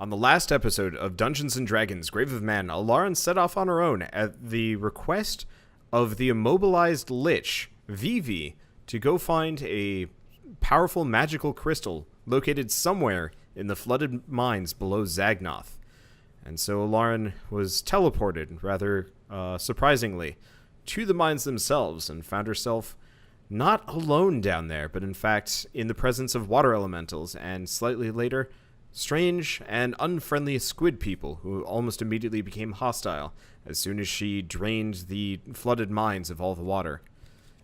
On the last episode of Dungeons & Dragons Grave of Man, Alarin set off on her own at the request of the immobilized Lich, Vivi, to go find a powerful magical crystal located somewhere in the flooded mines below Zagnoth. And so Alarin was teleported, rather surprisingly, to the mines themselves and found herself not alone down there, but in fact in the presence of water elementals and slightly later, strange and unfriendly squid people who almost immediately became hostile as soon as she drained the flooded mines of all the water.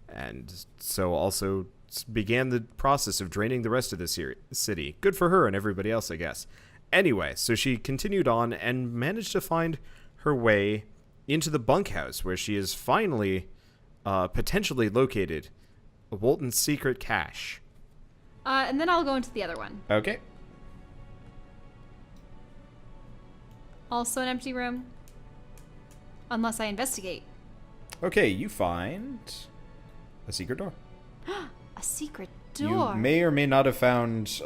And so also began the process of draining the rest of the city. Good for her and everybody else, I guess. Anyway, so she continued on and managed to find her way into the bunkhouse where she is finally potentially located Walton's secret cache. And then I'll go into the other one. Okay. Also an empty room. Unless I investigate. Okay, you find a secret door. A secret door. You may or may not have found,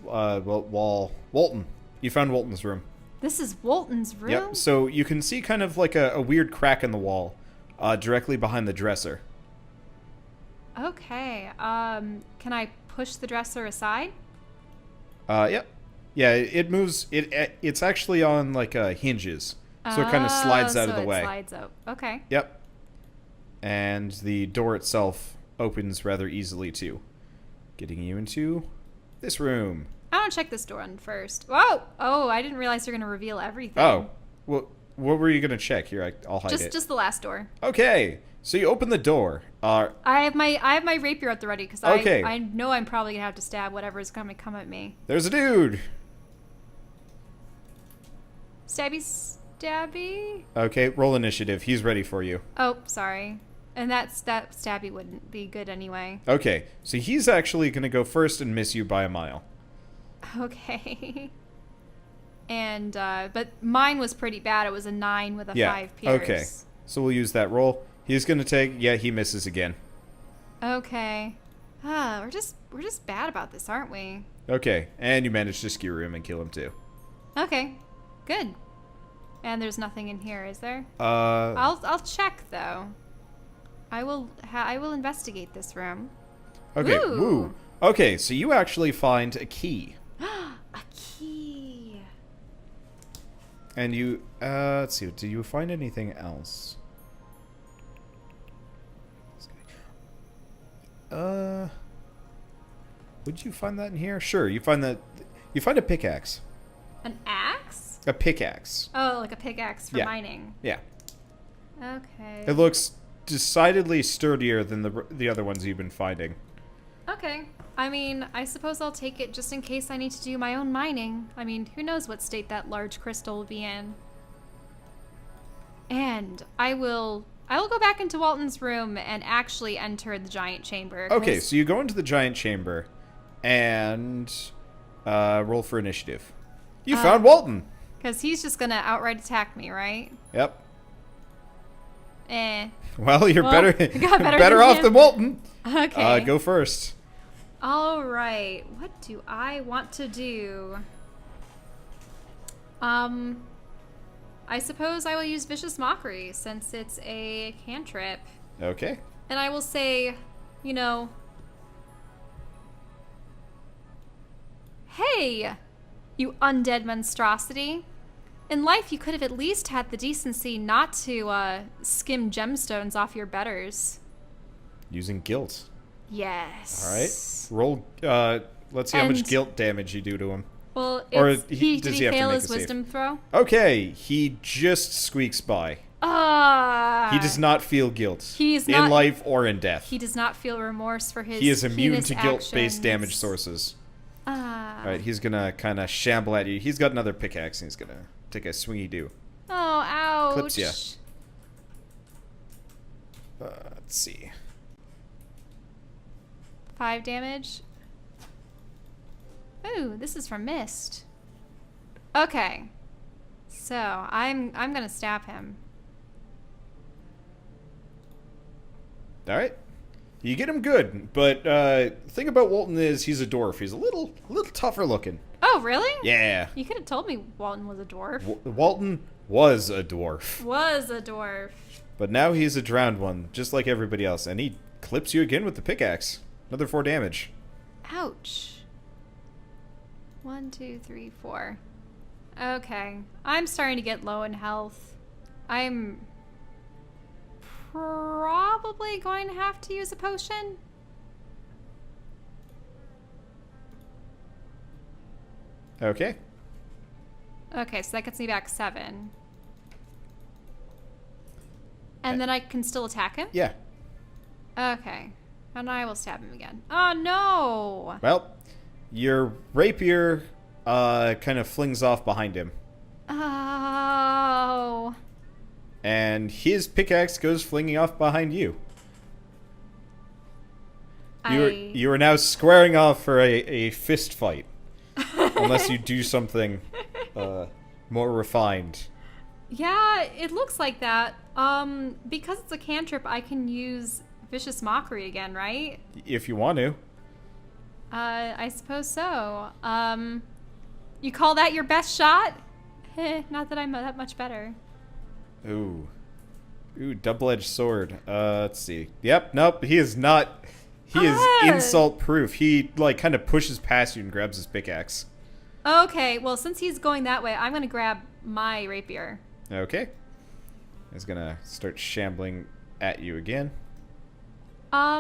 Walton. You found Walton's room. This is Walton's room? Yep, so you can see kind of like a weird crack in the wall, directly behind the dresser. Okay, can I push the dresser aside? Yep. Yeah, it moves. It's actually on like hinges, so it kind of slides out of the way. Slides out. Okay. Yep. And the door itself opens rather easily too, getting you into this room. I want to check this door on first. Whoa! Oh, I didn't realize you're going to reveal everything. Oh, well, what were you gonna check here? I'll hide it. Just the last door. Okay, so you open the door. I have my rapier at the ready because okay. I know I'm probably gonna have to stab whatever's gonna come at me. There's a dude. Stabby. Okay, roll initiative. He's ready for you. Oh, sorry. And that stabby wouldn't be good anyway. Okay, so he's actually gonna go first and miss you by a mile. Okay. And but mine was pretty bad. It was a 9 with a 5 pierce. Okay, so we'll use that roll. He's gonna take. Yeah, he misses again. Okay. We're just bad about this, aren't we? Okay, and you managed to skewer him and kill him too. Okay, good. And there's nothing in here, is there? I'll check though. I will investigate this room. Okay. Woo. Okay, so you actually find a key. A key. And you let's see. Do you find anything else? Would you find that in here? Sure. You find that. You find a pickaxe. An axe? A pickaxe. Oh, like a pickaxe for mining. Yeah. Okay. It looks decidedly sturdier than the other ones you've been finding. Okay. I mean, I suppose I'll take it just in case I need to do my own mining. I mean, who knows what state that large crystal will be in. And I will go back into Walton's room and actually enter the giant chamber. Okay, so you go into the giant chamber and roll for initiative. You found Walton. Because he's just going to outright attack me, right? Yep. Well, you're better better off than Walton. Okay. Go first. All right. What do I want to do? I suppose I will use Vicious Mockery since it's a cantrip. Okay. And I will say, you know, hey, you undead monstrosity. In life, you could have at least had the decency not to skim gemstones off your betters. Using guilt. Yes. All right. Roll. Let's see how much guilt damage you do to him. Well, did he fail make his wisdom throw? Okay, he just squeaks by. He does not feel guilt. He's in life or in death. He does not feel remorse for his He is immune to actions. guilt-based damage sources. All right, he's gonna kind of shamble at you. He's got another pickaxe, and he's gonna take a swingy do. Oh, ouch! Clips ya. Let's see. 5 damage. Ooh, this is from Mist. Okay. So, I'm gonna stab him. Alright. You get him good, but the thing about Walton is he's a dwarf. He's a little tougher looking. Oh, really? Yeah. You could have told me Walton was a dwarf. Walton was a dwarf. Was a dwarf. But now he's a drowned one, just like everybody else. And he clips you again with the pickaxe. Another 4 damage. Ouch. 1, 2, 3, 4. Okay. I'm starting to get low in health. I'm probably going to have to use a potion. Okay. Okay, so that gets me back 7. And then I can still attack him? Yeah. Okay. And I will stab him again. Oh, no! Well, your rapier kind of flings off behind him. Oh. And his pickaxe goes flinging off behind you. You are now squaring off for a fist fight. Unless you do something more refined. Yeah, it looks like that. Because it's a cantrip, I can use Vicious Mockery again, right? If you want to. I suppose so. You call that your best shot? Not that I'm that much better. Ooh, double-edged sword. Let's see. Yep, nope, he is not. He is insult-proof. He, like, kind of pushes past you and grabs his pickaxe. Okay, well, since he's going that way, I'm going to grab my rapier. Okay. He's gonna start shambling at you again. I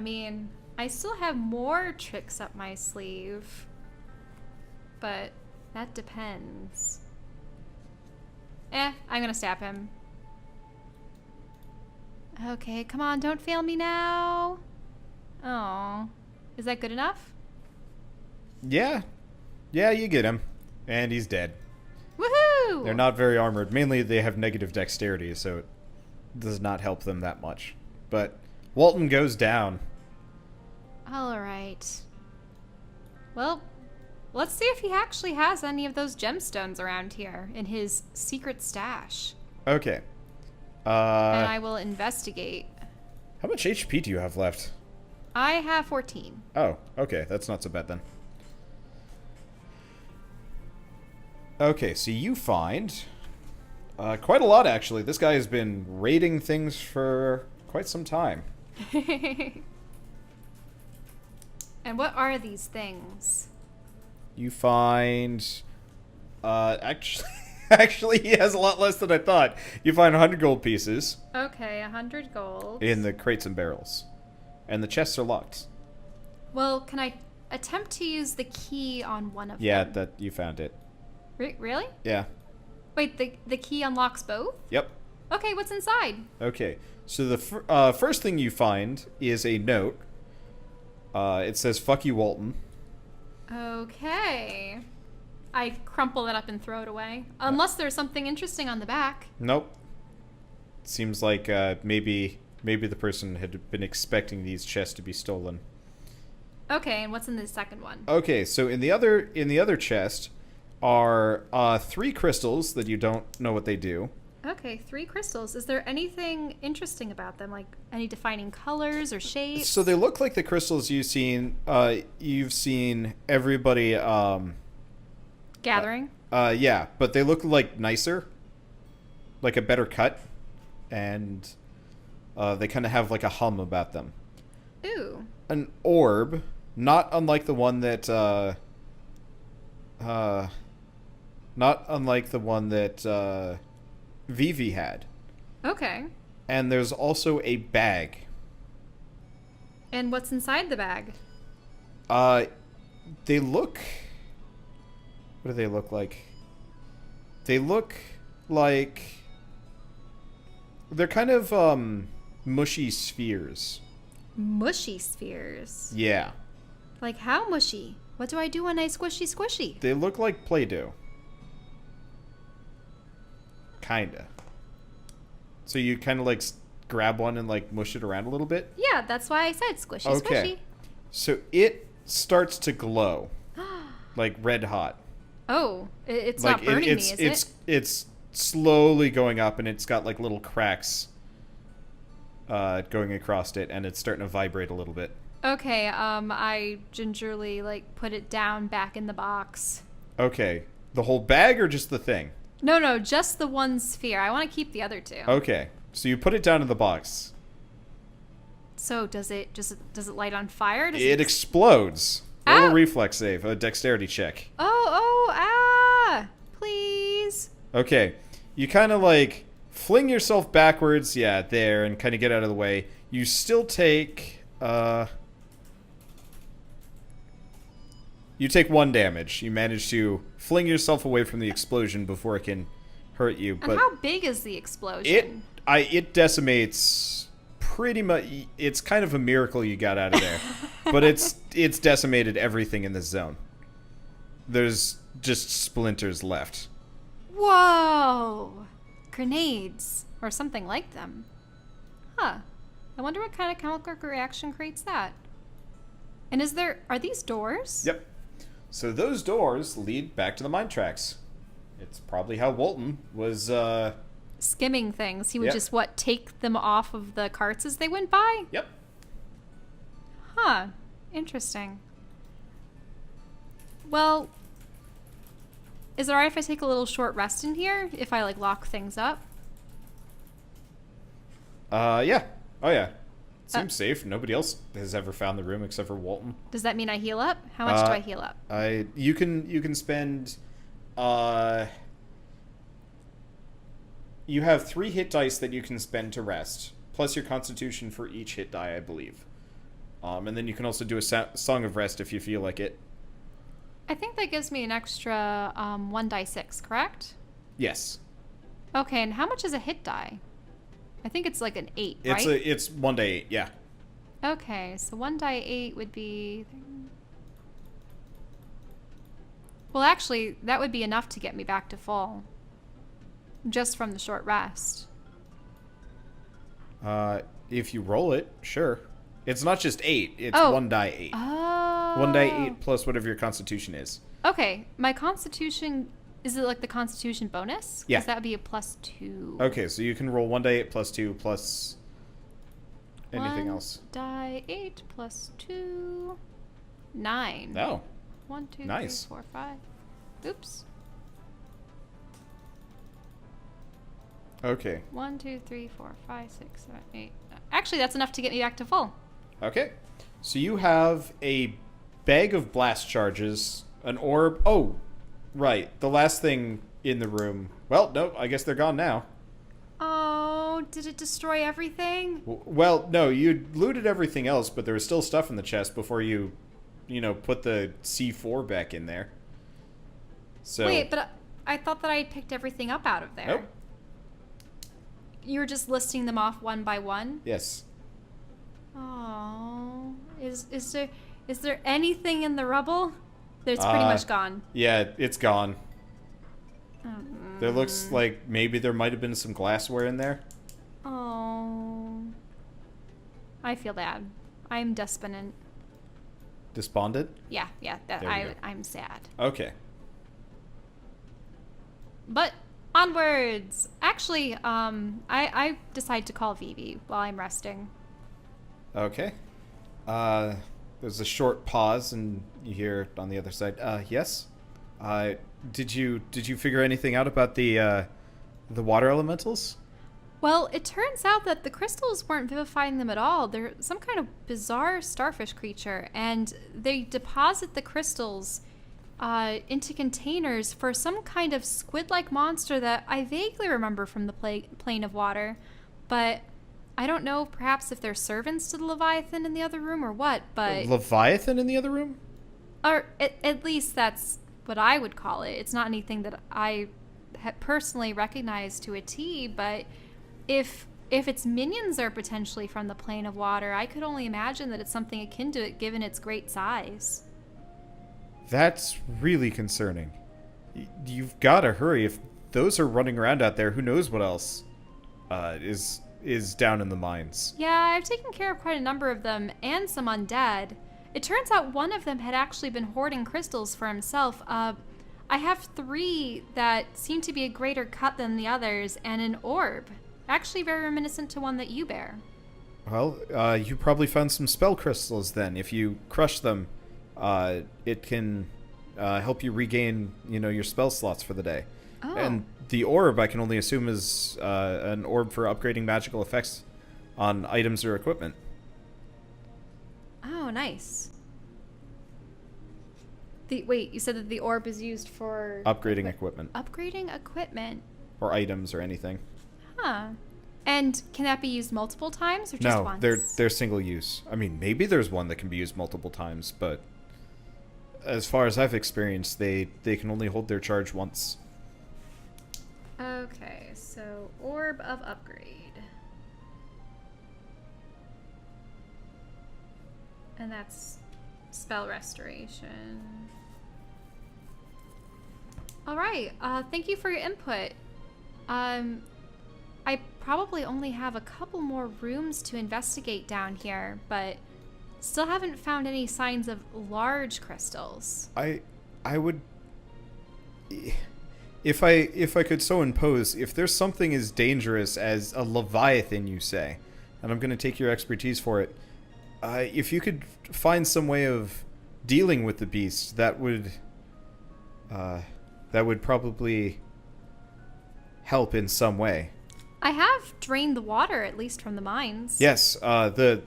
mean, I still have more tricks up my sleeve. But that depends. I'm gonna stab him. Okay, come on, don't fail me now. Oh. Is that good enough? Yeah. Yeah, you get him. And he's dead. Woohoo! They're not very armored. Mainly they have negative dexterity, so it does not help them that much. But Walton goes down. Alright. Well, let's see if he actually has any of those gemstones around here in his secret stash. Okay. And I will investigate. How much HP do you have left? I have 14. Oh, okay. That's not so bad then. Okay, so you find quite a lot, actually. This guy has been raiding things for quite some time. And what are these things? You find... Actually, he has a lot less than I thought. You find 100 gold pieces. Okay, 100 gold. In the crates and barrels. And the chests are locked. Well, can I attempt to use the key on one of them? Yeah, that you found it. Really? Yeah. Wait, the key unlocks both? Yep. Okay, what's inside? Okay, so the first thing you find is a note. It says, "Fuck you, Walton." Okay. I crumple that up and throw it away. Unless there's something interesting on the back. Nope. Seems like maybe the person had been expecting these chests to be stolen. Okay, and what's in the second one? Okay, so in the other chest are 3 crystals that you don't know what they do. Okay, 3 crystals. Is there anything interesting about them? Like any defining colors or shapes? So they look like the crystals you've seen everybody gathering? Yeah, but they look like nicer. Like a better cut. And they kind of have like a hum about them. Ooh. An orb, not unlike the one that Vivi had. Okay. And there's also a bag. And what's inside the bag? They look... What do they look like? They look like... They're kind of, mushy spheres. Mushy spheres? Yeah. Like how mushy? What do I do when I squishy? They look like Play-Doh. Kinda. So you kind of like grab one and like mush it around a little bit? Yeah, that's why I said squishy. So it starts to glow. Like red hot. Oh, it's like not burning me, is it? It's slowly going up and it's got like little cracks going across it and it's starting to vibrate a little bit. Okay, I gingerly, like, put it down back in the box. Okay. The whole bag or just the thing? No, just the one sphere. I want to keep the other two. Okay. So you put it down in the box. So does it light on fire? It explodes. Roll a Ow! reflex save, a dexterity check. Please. Okay. You kind of like fling yourself backwards, yeah, there, and kind of get out of the way. You still take, you take 1 damage. You manage to fling yourself away from the explosion before it can hurt you. And But how big is the explosion? it decimates pretty much. It's kind of a miracle you got out of there, but it's decimated everything in this zone. There's just splinters left. Whoa! Grenades. Or something like them. Huh. I wonder what kind of chemical reaction creates that. And are these doors? Yep. So those doors lead back to the mine tracks. It's probably how Walton was, Skimming things. He would Yep. just, take them off of the carts as they went by? Yep. Huh. Interesting. Well, is it alright if I take a little short rest in here? If I, lock things up? Yeah. Oh, yeah. Seems safe. Nobody else has ever found the room except for Walton. Does that mean I heal up? How much do I heal up? You can spend, you have 3 hit dice that you can spend to rest, plus your constitution for each hit die, I believe. And then you can also do a song of rest if you feel like it. I think that gives me an extra 1d6, correct? Yes. Okay, and how much is a hit die? I think it's like an 8, right? It's 1d8, yeah. Okay, so 1d8 would be... Well, actually, that would be enough to get me back to full. Just from the short rest. If you roll it, sure. It's not just 8, it's Oh. 1 die 8. Oh. 1 die 8 plus whatever your constitution is. Okay, my constitution... Is it like the constitution bonus? Yeah. Because that would be a +2. Okay, so you can roll 1 die 8 plus 2 plus anything else. 1d8 plus 2... 9. Oh, 1, 2, Nice. 3, 4, 5. Oops. okay. 1, 2, 3, 4, 5, 6, 7, 8. Actually, that's enough to get me back to full. Okay. So you have a bag of blast charges, an orb. Oh, right. The last thing in the room. Well, no, I guess they're gone now. Oh, did it destroy everything? Well, no, you looted everything else, but there was still stuff in the chest before you put the C4 back in there. So Wait, but I thought that I picked everything up out of there. Nope. You were just listing them off one by one? Yes. Oh, is there anything in the rubble? It's pretty much gone. Yeah, it's gone. Mm. There looks like maybe there might have been some glassware in there. Oh, I feel bad. I'm despondent. Despondent? Yeah, There you go. I'm sad. Okay. But onwards. Actually, I decide to call Vivi while I'm resting. Okay. There's a short pause, and you hear on the other side, yes? Did you figure anything out about the water elementals? Well, it turns out that the crystals weren't vivifying them at all. They're some kind of bizarre starfish creature, and they deposit the crystals into containers for some kind of squid-like monster that I vaguely remember from the plane of water. But I don't know, perhaps if they're servants to the Leviathan in the other room or what, but... Leviathan in the other room? Or at least that's what I would call it. It's not anything that I personally recognize to a T, but if its minions are potentially from the plane of water, I could only imagine that it's something akin to it given its great size. That's really concerning. You've got to hurry. If those are running around out there, who knows what else is down in the mines. Yeah, I've taken care of quite a number of them, and some undead. It turns out one of them had actually been hoarding crystals for himself. I have 3 that seem to be a greater cut than the others, and an orb. Actually very reminiscent to one that you bear. Well, you probably found some spell crystals then. If you crush them, it can help you regain, your spell slots for the day. Oh. And the orb, I can only assume, is an orb for upgrading magical effects on items or equipment. Oh, nice. Wait, you said that the orb is used for... Upgrading equipment. Upgrading equipment. Or items or anything. Huh. And can that be used multiple times or just once? No, they're single use. I mean, maybe there's one that can be used multiple times, but as far as I've experienced, they can only hold their charge once. Okay, so orb of upgrade. And that's spell restoration. All right, thank you for your input. I probably only have a couple more rooms to investigate down here, but still haven't found any signs of large crystals. I would, if I could so impose, if there's something as dangerous as a leviathan, you say, and I'm going to take your expertise for it, if you could find some way of dealing with the beast, that would probably help in some way. I have drained the water, at least from the mines. Yes, the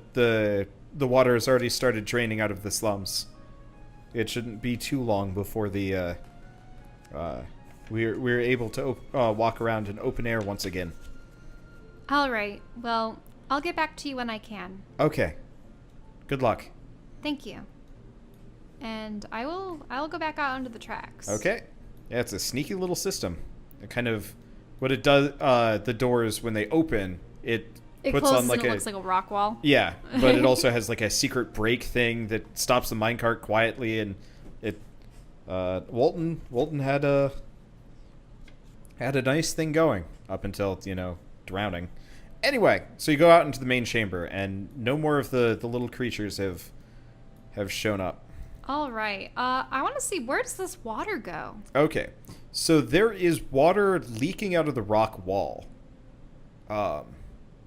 water has already started draining out of the slums. It shouldn't be too long before we're able to walk around in open air once again. All right. Well, I'll get back to you when I can. Okay. Good luck. Thank you. And I'll go back out onto the tracks. Okay. Yeah, it's a sneaky little system. It kind of, what it does, the doors, when they open, it puts closes on like and it looks like a rock wall. Yeah, but it also has like a secret brake thing that stops the minecart quietly, and it, Walton had a nice thing going up until, drowning. Anyway, so you go out into the main chamber, and no more of the little creatures have shown up. All right. I want to see, where does this water go? Okay, so there is water leaking out of the rock wall,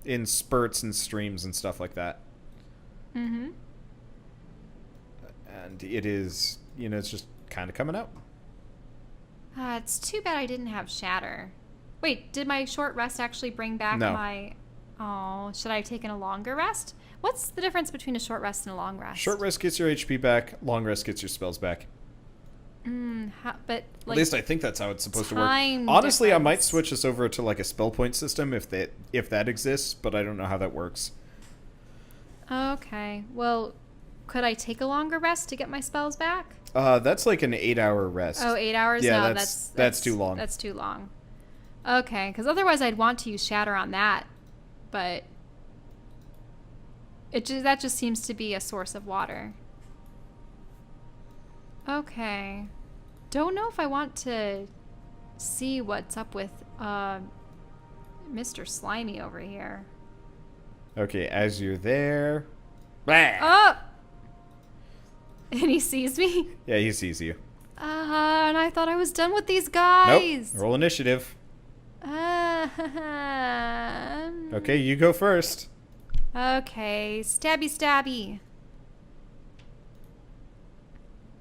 in spurts and streams and stuff like that. Mm-hmm. And it is, it's just kind of coming out. It's too bad I didn't have shatter. Wait, did my short rest actually bring back my... Oh, should I have taken a longer rest? What's the difference between a short rest and a long rest? Short rest gets your HP back. Long rest gets your spells back. But like, at least I think that's how it's supposed to work. time Honestly, difference. I might switch this over to like a spell point system if that exists, but I don't know how that works. Okay. Well, could I take a longer rest to get my spells back? That's like an 8-hour rest. Oh, 8 hours? Yeah, No, that's too long. That's too long. Okay, because otherwise I'd want to use shatter on that, but that just seems to be a source of water. Okay. Don't know if I want to see what's up with Mr. Slimy over here. Okay, as you're there... Blah! Oh! And he sees me? Yeah, he sees you. And I thought I was done with these guys. Nope. Roll initiative. Okay, Okay, you go first. Okay, stabby.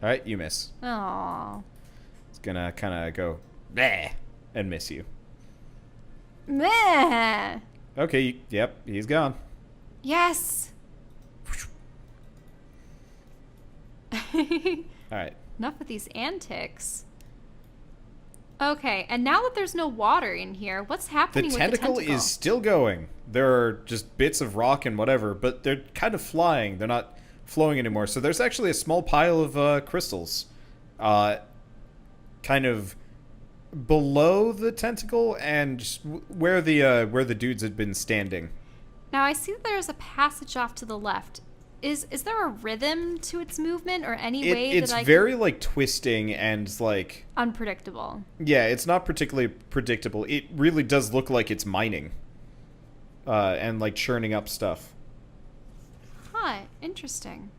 Alright, you miss. Aww. It's gonna kind of go... Bleh! And miss you. Meh. Okay, yep, he's gone. Yes. Alright. Enough with these antics. Okay, and now that there's no water in here, what's happening with the tentacle? Is still going. There are just bits of rock and whatever, but they're kind of flying. They're not flowing anymore. So there's actually a small pile of crystals kind of below the tentacle and where the dudes had been standing. Now I see that there's a passage off to the left. Is there a rhythm to its movement or any way that I It's very like twisting and like unpredictable. Yeah, it's not particularly predictable. It really does look like it's mining. And like churning up stuff. Huh, interesting.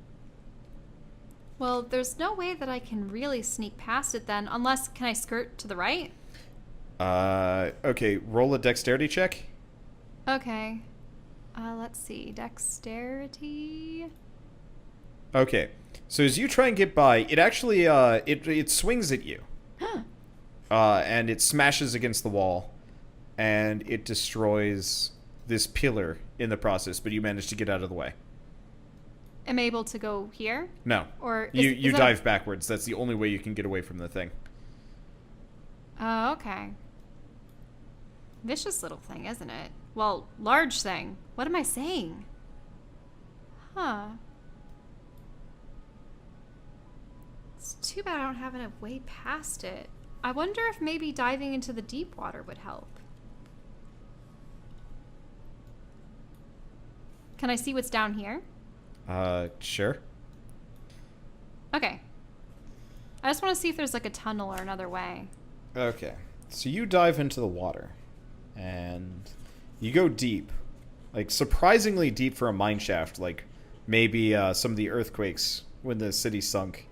Well, there's no way that I can really sneak past it then, unless, can I skirt to the right? Okay, roll a dexterity check. Okay. Let's see. Dexterity. Okay. So as you try and get by, it actually it swings at you. And it smashes against the wall, and it destroys this pillar in the process, but you manage to get out of the way. Am I able to go here? No. Or you dive backwards. That's the only way you can get away from the thing. Oh, okay. Vicious little thing, isn't it? Well, large thing. What am I saying? Huh. It's too bad I don't have a way past it. I wonder if maybe diving into the deep water would help. Can I see what's down here? Sure. Okay. I just want to see if there's like a tunnel or another way. Okay. So you dive into the water, and you go deep. Like, surprisingly deep for a mine shaft. Like, maybe some of the earthquakes when the city sunk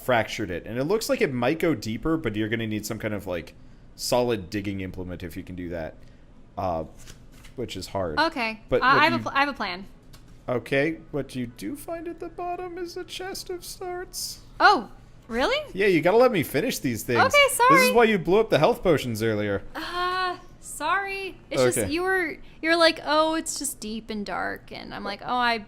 fractured it. And it looks like it might go deeper, but you're going to need some kind of, like, solid digging implement if you can do that. Which is hard. Okay. But I have a plan. Okay. What you do find at the bottom is a chest of starts. Oh, really? Yeah, you gotta let me finish these things. Okay, sorry. This is why you blew up the health potions earlier. Sorry. It's Okay. just you're like, oh, it's just deep and dark, and I'm like, oh,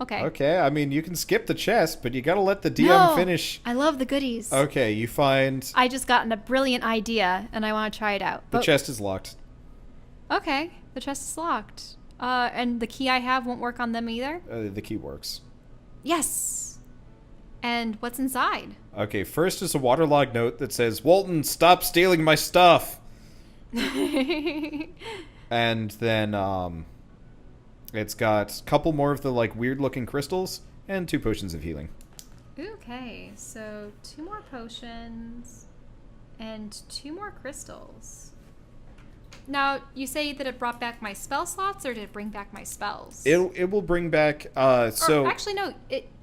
okay. Okay, I mean, you can skip the chest, but you gotta let the DM finish. I love the goodies. Okay, you find... I just gotten a brilliant idea, and I want to try it out. The chest is locked. Okay, the chest is locked. And the key I have won't work on them either? The key works. Yes. And what's inside? Okay, first is a waterlogged note that says, Walton, stop stealing my stuff! And then, it's got a couple more of the, like, weird-looking crystals and 2 potions of healing. Okay, so 2 more potions and 2 more crystals. Now, you say that it brought back my spell slots, or did it bring back my spells? It will bring back, so... Or actually, no,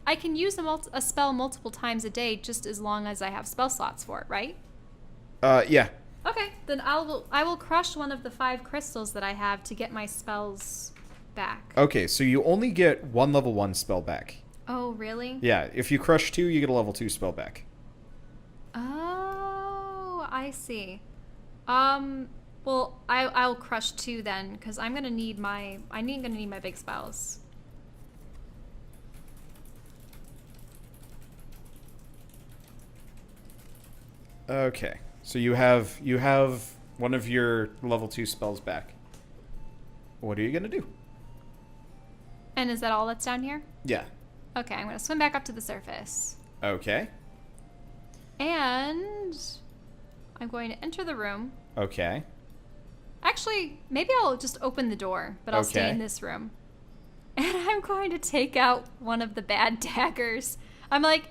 I can use a spell multiple times a day just as long as I have spell slots for it, right? Yeah. Okay, then I will crush one of the 5 crystals that I have to get my spells back. Okay, so you only get 1 level 1 spell back. Oh, really? Yeah, if you crush 2, you get a level 2 spell back. Oh, I see. Well, I'll crush 2 then, because I'm gonna need my big spells. Okay, so you have one of your level 2 spells back. What are you gonna do? And is that all that's down here? Yeah. Okay, I'm gonna swim back up to the surface. Okay. And I'm going to enter the room. Okay. Actually, maybe I'll just open the door, but I'll stay Okay. in this room. And I'm going to take out one of the bad daggers. I'm not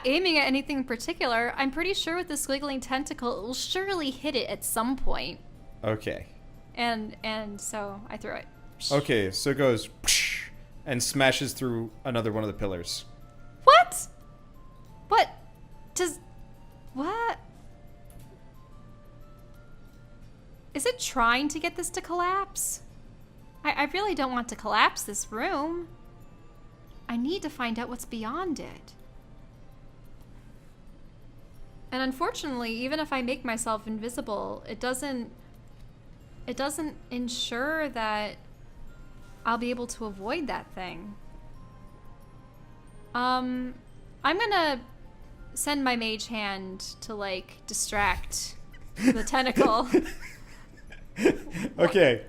aiming at anything in particular. I'm pretty sure with the squiggling tentacle, it will surely hit it at some point. Okay. And so I throw it. Okay, so it goes and smashes through another one of the pillars. What? What? What? Is it trying to get this to collapse? I really don't want to collapse this room. I need to find out what's beyond it. And unfortunately, even if I make myself invisible, it doesn't ensure that I'll be able to avoid that thing. I'm gonna send my mage hand to, like, distract the tentacle. Okay.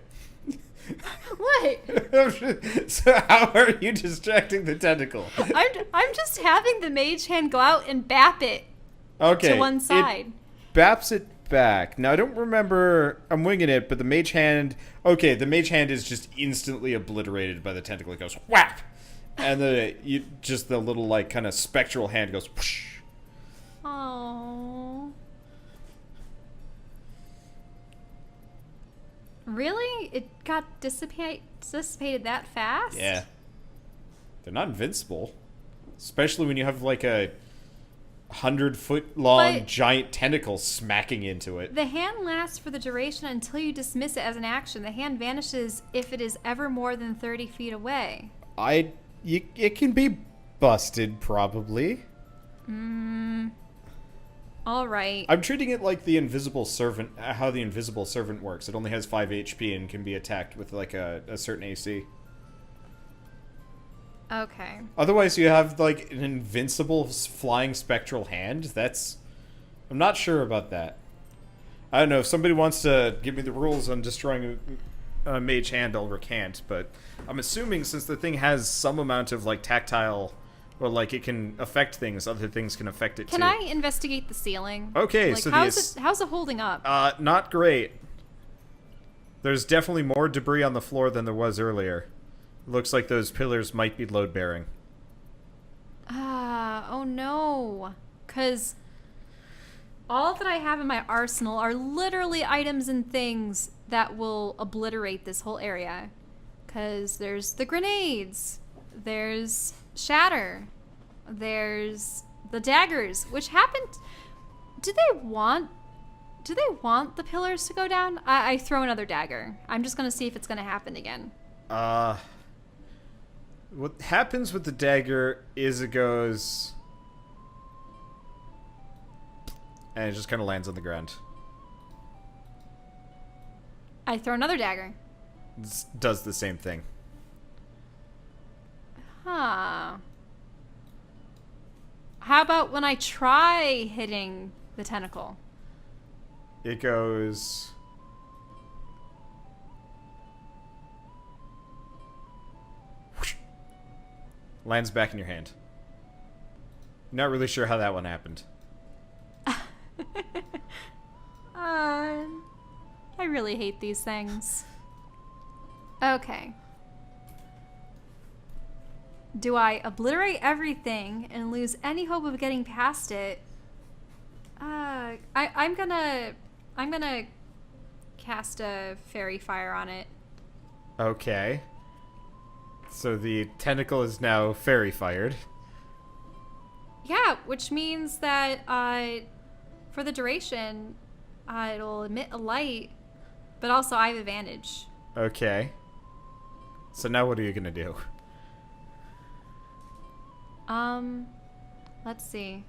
What? So how are you distracting the tentacle? I'm just having the mage hand go out and bap it Okay. to one side. It baps it back. Now I don't remember. I'm winging it, but the mage hand. Okay, the mage hand is just instantly obliterated by the tentacle. It goes whap, and the little, like, kind of spectral hand goes whoosh. Oh. Really? It got dissipated that fast? Yeah. They're not invincible. Especially when you have, like, a 100-foot-long But- giant tentacle smacking into it. The hand lasts for the duration until you dismiss it as an action. The hand vanishes if it is ever more than 30 feet away. It can be busted, probably. All right. I'm treating it like the invisible servant, how the invisible servant works. It only has 5 HP and can be attacked with like a certain AC. Okay. Otherwise, you have like an invincible flying spectral hand. I'm not sure about that. I don't know. If somebody wants to give me the rules on destroying a mage hand, I'll recant. But I'm assuming since the thing has some amount of like tactile, or like it can affect things, other things can affect it too. Can I investigate the ceiling? Okay, like, so how's it holding up? Not great. There's definitely more debris on the floor than there was earlier. Looks like those pillars might be load-bearing. Oh no. Because all that I have in my arsenal are literally items and things that will obliterate this whole area. Because there's the grenades, there's shatter, there's the daggers, which happened... Do they want the pillars to go down? I throw another dagger. I'm just going to see if it's going to happen again. What happens with the dagger is it goes... and it just kind of lands on the ground. I throw another dagger. It does the same thing. Huh. How about when I try hitting the tentacle? It goes... whoosh, lands back in your hand. Not really sure how that one happened. I really hate these things. Okay. Do I obliterate everything and lose any hope of getting past it? I'm gonna cast a fairy fire on it. Okay. So the tentacle is now fairy fired. Yeah, which means that for the duration, it'll emit a light, but also I have advantage. Okay. So now what are you gonna do? Let's see.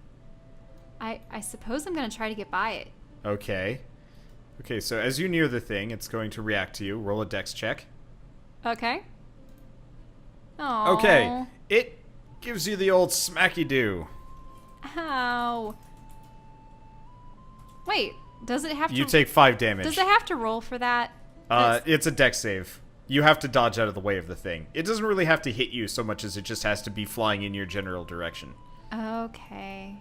I suppose I'm gonna try to get by it. Okay. Okay, so as you near the thing, it's going to react to you. Roll a dex check. Okay. Oh. Okay. It gives you the old smacky-doo. Ow. Wait, does it have to... You take 5 damage. Does it have to roll for that? It's a dex save. You have to dodge out of the way of the thing. It doesn't really have to hit you so much as it just has to be flying in your general direction. Okay.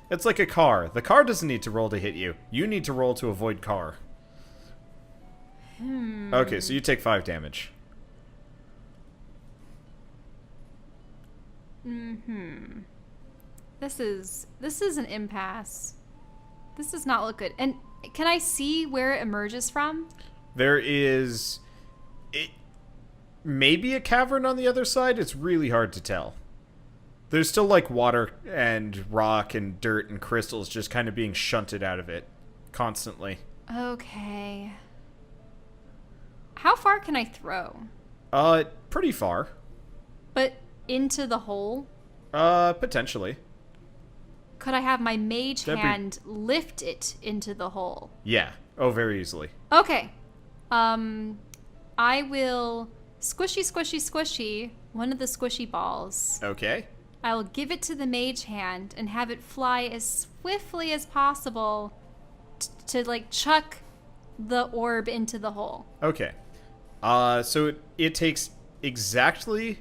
It's like a car. The car doesn't need to roll to hit you. You need to roll to avoid car. Okay, so you take 5 damage. This is an impasse. This does not look good. And can I see where it emerges from? There is... it maybe a cavern on the other side. It's really hard to tell. There's still like water and rock and dirt and crystals just kind of being shunted out of it constantly. Okay. How far can I throw? Pretty far. But into the hole? Potentially. Could I have my mage That'd be- hand lift it into the hole? Yeah. Oh, very easily. Okay. I will squishy one of the squishy balls. Okay. I will give it to the mage hand and have it fly as swiftly as possible to like chuck the orb into the hole. Okay. So it takes exactly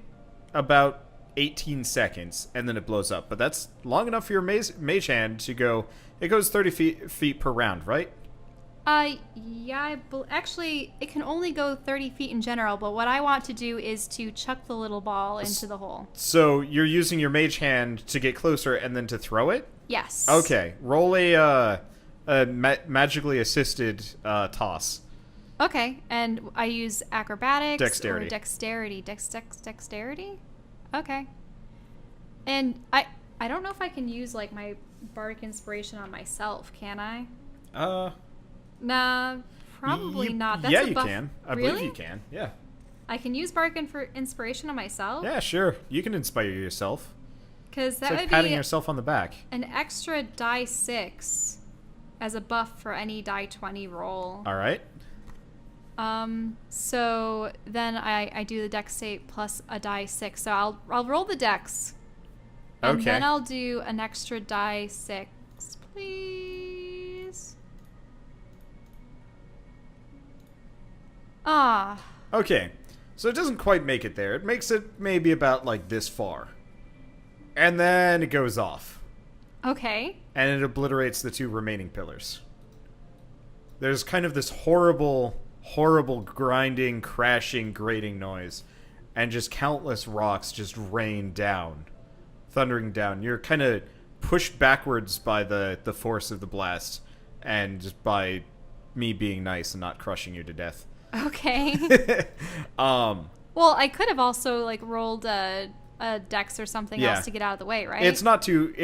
about 18 seconds, and then it blows up. But that's long enough for your mage hand to go... It goes 30 feet per round, right? Yeah, actually, it can only go 30 feet in general, but what I want to do is to chuck the little ball into the hole. So you're using your mage hand to get closer and then to throw it? Yes. Okay. Roll a magically assisted toss. Okay, and I use acrobatics Dexterity. or dexterity. Dexterity? Okay. And I don't know if I can use, like, my bardic inspiration on myself, can I? Nah, probably not. That's yeah, a you buff. can. I Really? believe you can. Yeah. I can use bardic inspiration on myself? Yeah, sure. You can inspire yourself. Because It's that like would patting be yourself on the back. an extra die 6 as a buff for any die 20 roll. All right. So then I do the dex save plus a die 6. So I'll roll the dex. And Okay. then I'll do an extra die 6, please. Ah. Okay. So it doesn't quite make it there. It makes it maybe about like this far. And then it goes off. Okay. And it obliterates the 2 remaining pillars. There's kind of this horrible, horrible grinding, crashing, grating noise. And just countless rocks just rain down. Thundering down. You're kind of pushed backwards by the force of the blast. And just by me being nice and not crushing you to death. Okay. Well, I could have also like rolled a dex or something else to get out of the way, right? It's not too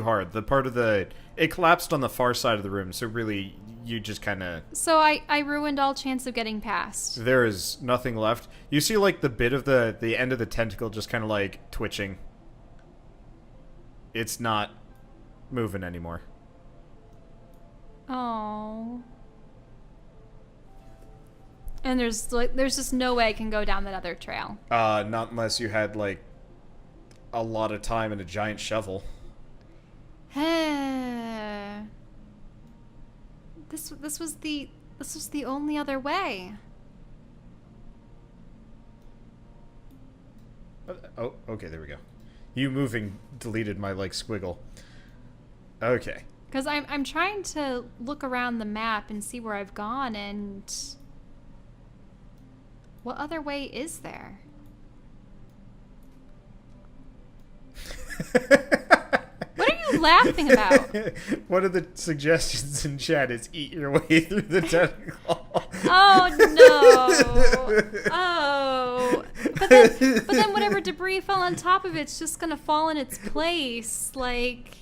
hard. The part of it collapsed on the far side of the room, so really you just kind of. So I ruined all chance of getting past. There is nothing left. You see like the bit of the end of the tentacle just kind of like twitching. It's not moving anymore. Oh. And there's just no way I can go down that other trail. Not unless you had like a lot of time and a giant shovel. This was the only other way. Oh, okay, there we go. You moving deleted my like squiggle. Okay. Because I'm trying to look around the map and see where I've gone, and what other way is there? What are you laughing about? One of the suggestions in chat is eat your way through the tentacle. Oh no! Oh, but then whatever debris fell on top of it's just gonna fall in its place. Like,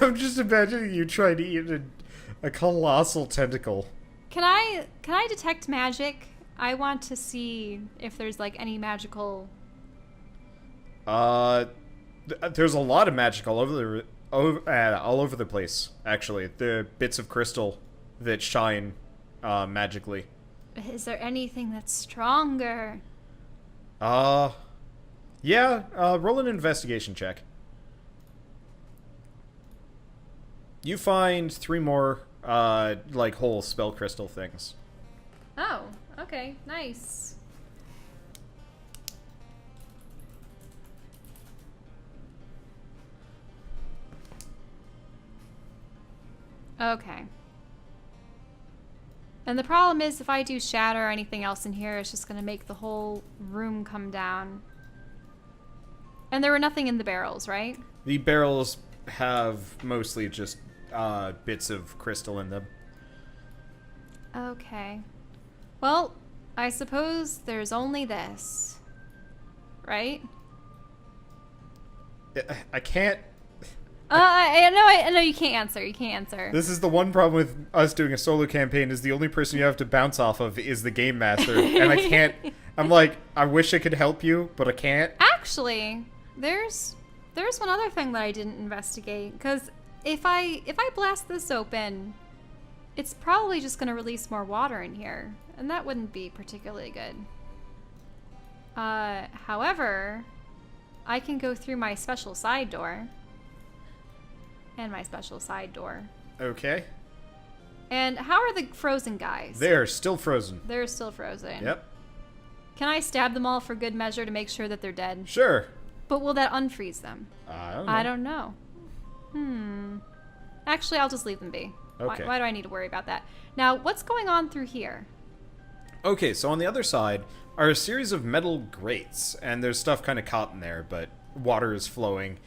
I'm just imagining you trying to eat a colossal tentacle. can I detect magic? I want to see if there's like any magical. There's a lot of magic all over the place. Actually, the bits of crystal that shine magically. Is there anything that's stronger? Yeah. Roll an investigation check. You find 3 more like whole spell crystal things. Oh, okay, nice. Okay. And the problem is if I do shatter or anything else in here, it's just going to make the whole room come down. And there were nothing in the barrels, right? The barrels have mostly just bits of crystal in them. Okay. Well, I suppose there's only this. Right? I can't. I know you can't answer. You can't answer. This is the one problem with us doing a solo campaign is the only person you have to bounce off of is the game master. And I can't. I'm like, I wish I could help you, but I can't. Actually, there's one other thing that I didn't investigate. Because if I blast this open, it's probably just going to release more water in here. And that wouldn't be particularly good. However, I can go through my special side door. And my special side door. Okay. And how are the frozen guys? They're still frozen. They're still frozen. Yep. Can I stab them all for good measure to make sure that they're dead? Sure. But will that unfreeze them? I don't know. Actually, I'll just leave them be. Okay. Why do I need to worry about that? Now, what's going on through here? Okay, so on the other side are a series of metal grates, and there's stuff kind of caught in there, but water is flowing.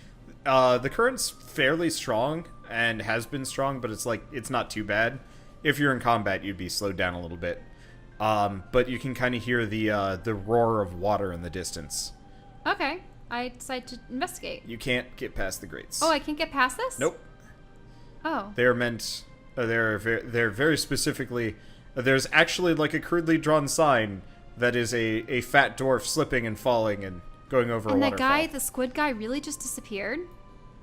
The current's fairly strong, and has been strong, but it's not too bad. If you're in combat, you'd be slowed down a little bit. But you can kind of hear the roar of water in the distance. Okay. I decide to investigate. You can't get past the grates. Oh, I can't get past this? Nope. Oh. They are meant. They're very specifically. There's actually like a crudely drawn sign that is a fat dwarf slipping and falling and going over a waterfall. And that guy, the squid guy, really just disappeared?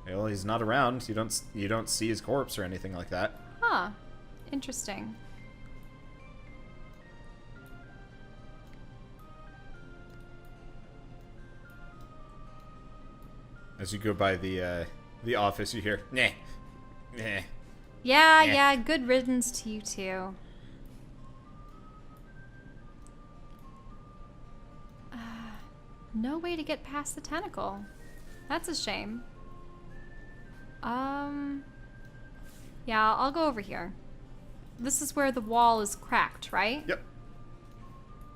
Well, he's not around. You don't see his corpse or anything like that. Huh. Interesting. As you go by the office, you hear, nah, nah. Yeah, good riddance to you too. No way to get past the tentacle. That's a shame. Yeah, I'll go over here. This is where the wall is cracked, right? Yep.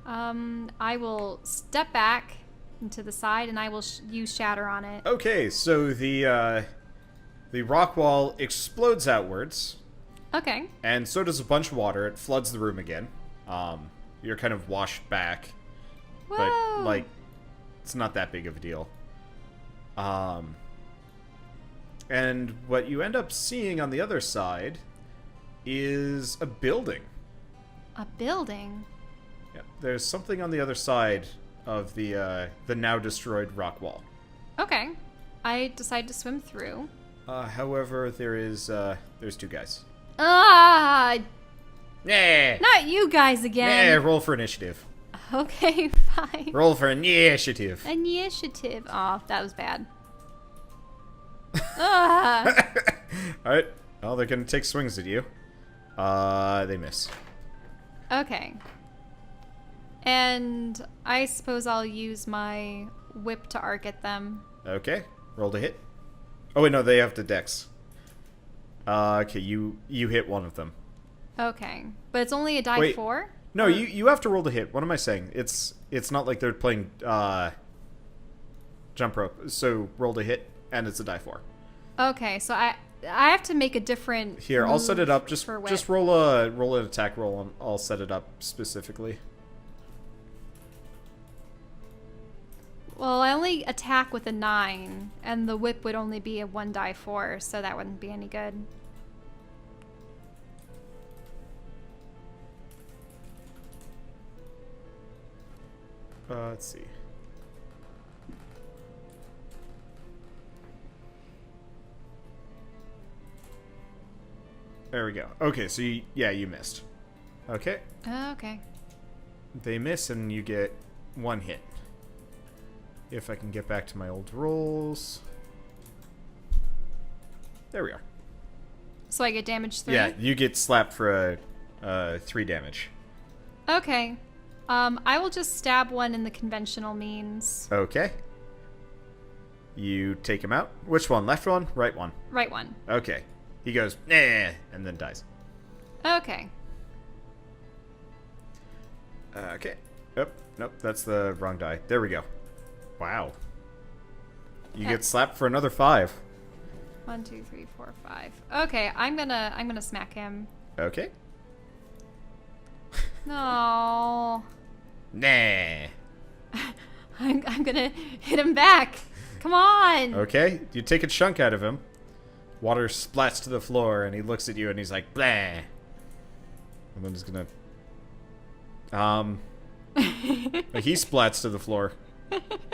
I will step back into the side and I will use shatter on it. Okay, so the rock wall explodes outwards. Okay. And so does a bunch of water. It floods the room again. You're kind of washed back. Whoa. But, like, it's not that big of a deal. And what you end up seeing on the other side is a building. A building? Yeah, there's something on the other side of the now destroyed rock wall. Okay. I decide to swim through. However, there's two guys. Ah! Yeah. Not you guys again. Yeah, roll for initiative. Okay, fine. Roll for initiative. Initiative. Oh, that was bad. Ah. Alright. Well, they're gonna take swings at you. They miss. Okay. And I suppose I'll use my whip to arc at them. Okay. Roll to hit. Oh wait, no, they have to dex. Okay, you hit one of them. Okay. But it's only a die Wait. 4? No, Or- you have to roll to hit. What am I saying? It's not like they're playing jump rope. So roll to hit, and it's a die 4. Okay, so I have to make a different Here, I'll set it move up. Just for whip. roll an attack roll, and I'll set it up specifically. Well, I only attack with a 9, and the whip would only be a 1 die 4, so that wouldn't be any good. Let's see. There we go. Okay, so you missed. Okay. Okay. They miss, and you get 1 hit. If I can get back to my old rolls. There we are. So I get damage 3? Yeah, you get slapped for a 3 damage. Okay. I will just stab one in the conventional means. Okay. You take him out. Which one? Left one? Right one? Right one. Okay. He goes, nah, and then dies. Okay. Okay. Nope, that's the wrong die. There we go. Wow. You get slapped for another 5. 1, 2, 3, 4, 5. Okay, I'm gonna smack him. Okay. No. Nah. I'm gonna hit him back. Come on. Okay, you take a chunk out of him. Water splats to the floor, and he looks at you, and he's like, blah. And then he's gonna... he splats to the floor.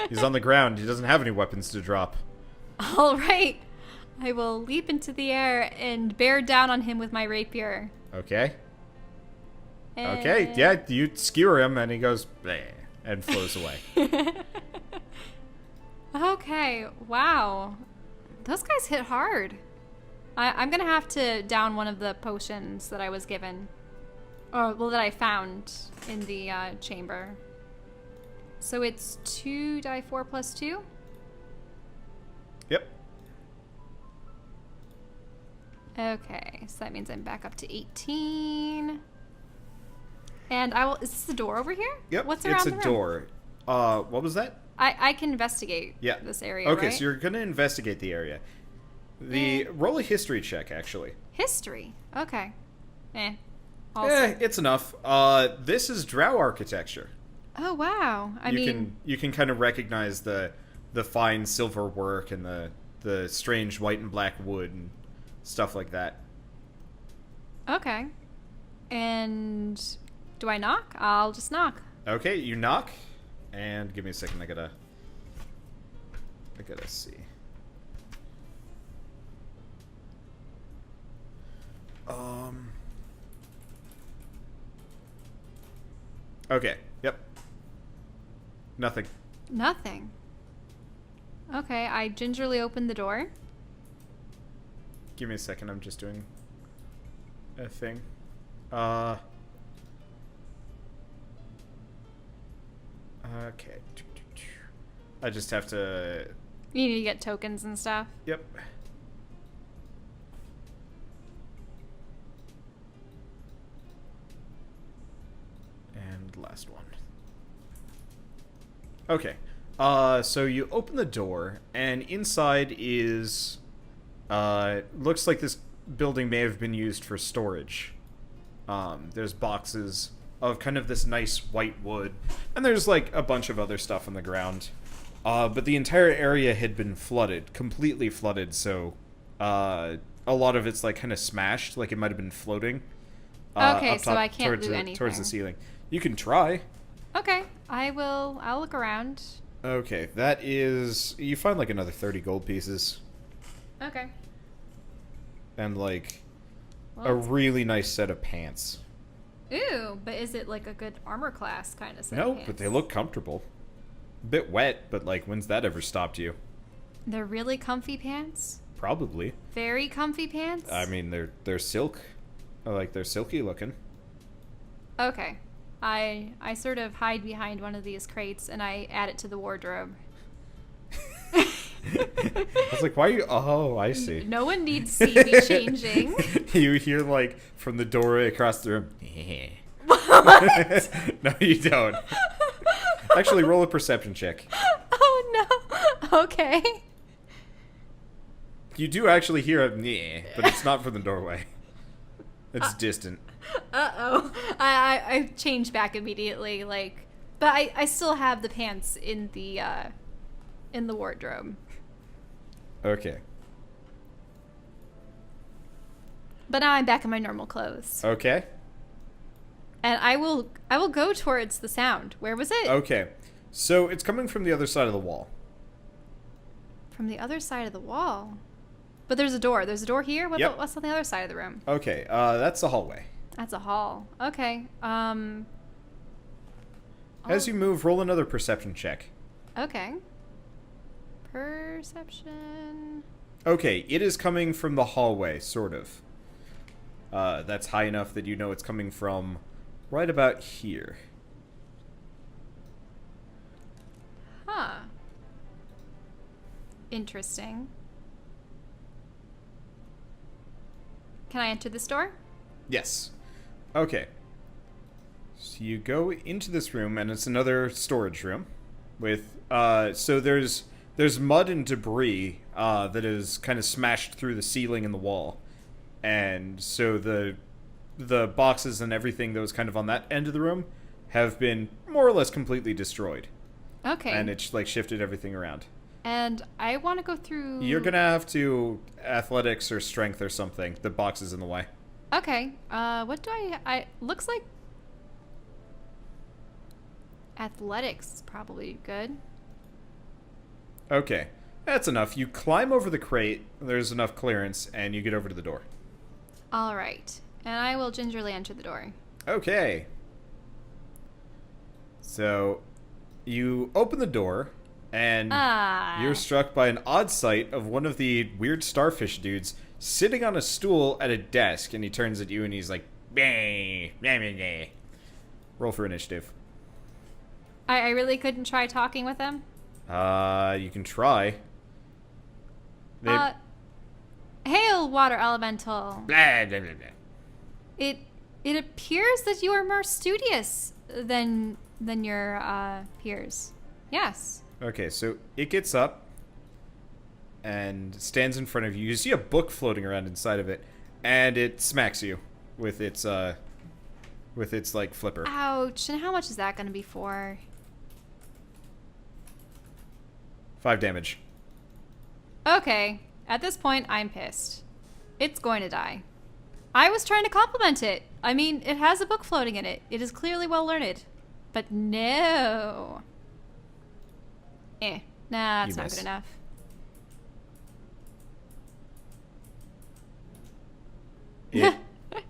He's on the ground. He doesn't have any weapons to drop. All right. I will leap into the air and bear down on him with my rapier. Okay. And... Okay, yeah, you skewer him, and he goes, bleh, and flows away. Okay, wow. Those guys hit hard. I'm gonna have to down one of the potions that I was given. Or, well, that I found in the chamber. So it's 2 die 4 plus 2? Yep. Okay, so that means I'm back up to 18. And I will... Is this the door over here? Yep, What's around it's the a room? door. What was that? I can investigate Yeah. this area, Okay, right? so you're gonna investigate the area. Roll a history check, actually. History. Okay. Also. It's enough. This is Drow architecture. Oh, wow. I mean... You can kind of recognize the the fine silver work and the strange white and black wood and stuff like that. Okay. And do I knock? I'll just knock. Okay, you knock, and give me a second. I gotta see. Okay. Yep. Nothing. Nothing. Okay, I gingerly open the door. Give me a second. I'm just doing a thing. Okay. I just have to... You need to get tokens and stuff. Yep. And last one. Okay. So you open the door, and inside is... looks like this building may have been used for storage. There's boxes of kind of this nice white wood, and there's like a bunch of other stuff on the ground. But the entire area had been flooded, completely flooded, so a lot of it's like kind of smashed, like it might have been floating. Okay, so I can't do anything. Towards the ceiling. You can try. Okay, I'll look around. Okay, that is... You find like another 30 gold pieces. Okay. And like a really nice set of pants. Ooh, but is it like a good armor class kind of set? No, of pants? but they look comfortable. A bit wet, but like when's that ever stopped you? They're really comfy pants? Probably. Very comfy pants? I mean, they're silk. Like they're silky looking. Okay. I sort of hide behind one of these crates and I add it to the wardrobe. I was like, why are you... Oh, I see. No one needs to see me changing. You hear, like, from the doorway across the room. What? No, you don't. Actually, roll a perception check. Oh, no. Okay. You do actually hear a but it's not from the doorway. It's distant. Uh-oh. I change back immediately, like... But I still have the pants in the wardrobe. Okay. But now I'm back in my normal clothes. Okay. And I will go towards the sound. Where was it? Okay. So it's coming from the other side of the wall. From the other side of the wall? But there's a door. There's a door here? Yep. What's on the other side of the room? Okay, that's the hallway. That's a hall. Okay. As you move, roll another perception check. Okay. Perception. Okay, it is coming from the hallway, sort of. That's high enough that you know it's coming from right about here. Huh. Interesting. Can I enter this door? Yes. Okay. So you go into this room, and it's another storage room with, so there's mud and debris, that is kind of smashed through the ceiling and the wall. And so the boxes and everything that was kind of on that end of the room have been more or less completely destroyed. Okay. And it's like shifted everything around. And I want to go through... You're gonna have to athletics or strength or something. The box is in the way. Okay. What do I... Looks like... Athletics is probably good. Okay. That's enough. You climb over the crate, there's enough clearance, and you get over to the door. All right. And I will gingerly enter the door. Okay. So, you open the door, and you're struck by an odd sight of one of the weird starfish dudes sitting on a stool at a desk, and he turns at you and he's like, "Bah, bah, bah, bah." Roll for initiative. I really couldn't try talking with him? You can try. Hail, water elemental. Blah, blah, blah, blah. It appears that you are more studious than your peers. Yes. Okay, so it gets up and stands in front of you. You see a book floating around inside of it, and it smacks you with its like flipper. Ouch! And how much is that going to be for? 5 damage. Okay. At this point, I'm pissed. It's going to die. I was trying to compliment it. I mean, it has a book floating in it. It is clearly well learned. But no. Nah, that's not good enough.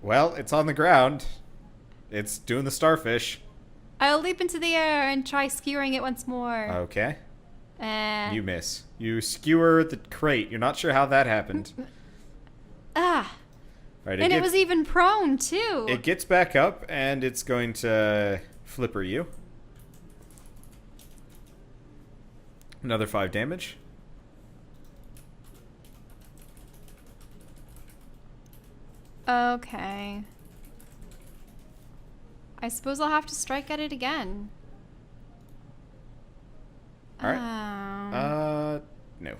Well, it's on the ground. It's doing the starfish. I'll leap into the air and try skewering it once more. Okay. You miss. You skewer the crate. You're not sure how that happened. Right, and it was even prone, too. It gets back up, and it's going to flipper you. Another 5 damage. Okay. I suppose I'll have to strike at it again. Alright. No.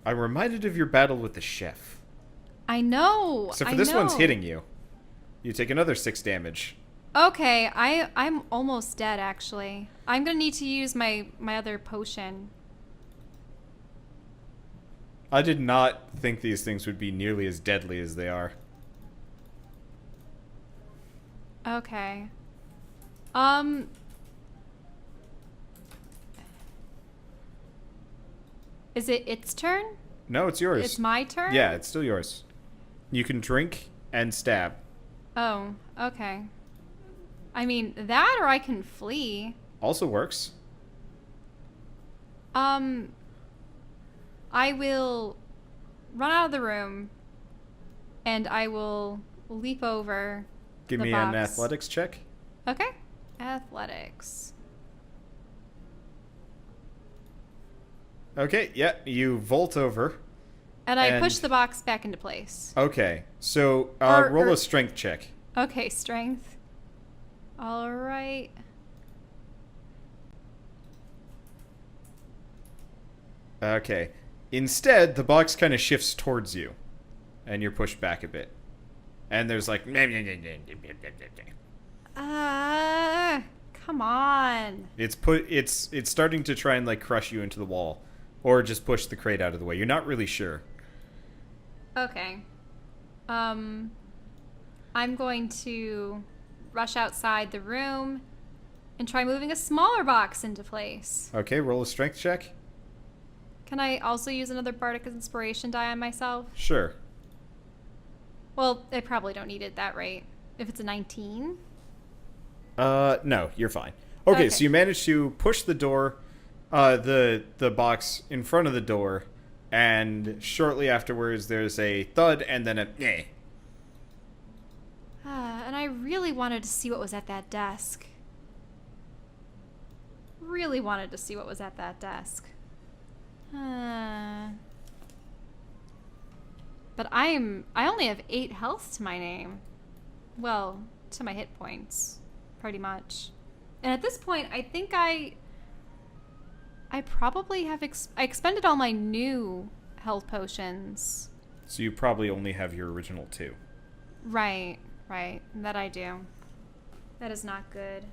I'm reminded of your battle with the chef. I know. So for this one's hitting you. You take another 6 damage. Okay, I'm almost dead, actually. I'm gonna need to use my other potion. I did not think these things would be nearly as deadly as they are. Okay. Is it its turn? No, it's yours. It's my turn? Yeah, it's still yours. You can drink and stab. Oh, okay. I mean, that or I can flee. Also works. I will run out of the room and I will leap over Give the me box. an athletics check. Okay. Athletics. Okay, yeah, you vault over. And I push the box back into place. Okay, so roll a strength check. Okay, strength. All right. Okay. Instead, the box kind of shifts towards you, and you're pushed back a bit. And there's like... Come on. It's starting to try and like crush you into the wall, or just push the crate out of the way. You're not really sure. Okay. I'm going to rush outside the room and try moving a smaller box into place. Okay, roll a strength check. Can I also use another Bardic Inspiration die on myself? Sure. Well, I probably don't need it that rate. If it's a 19? No, you're fine. Okay, so you manage to push the door, the box in front of the door, and shortly afterwards there's a thud and then a eh. And I really wanted to see what was at that desk. Really wanted to see what was at that desk. But I only have 8 health to my name. Well, to my hit points, pretty much. And at this point, I think I probably have I expended all my new health potions. So you probably only have your original 2. Right. That I do. That is not good.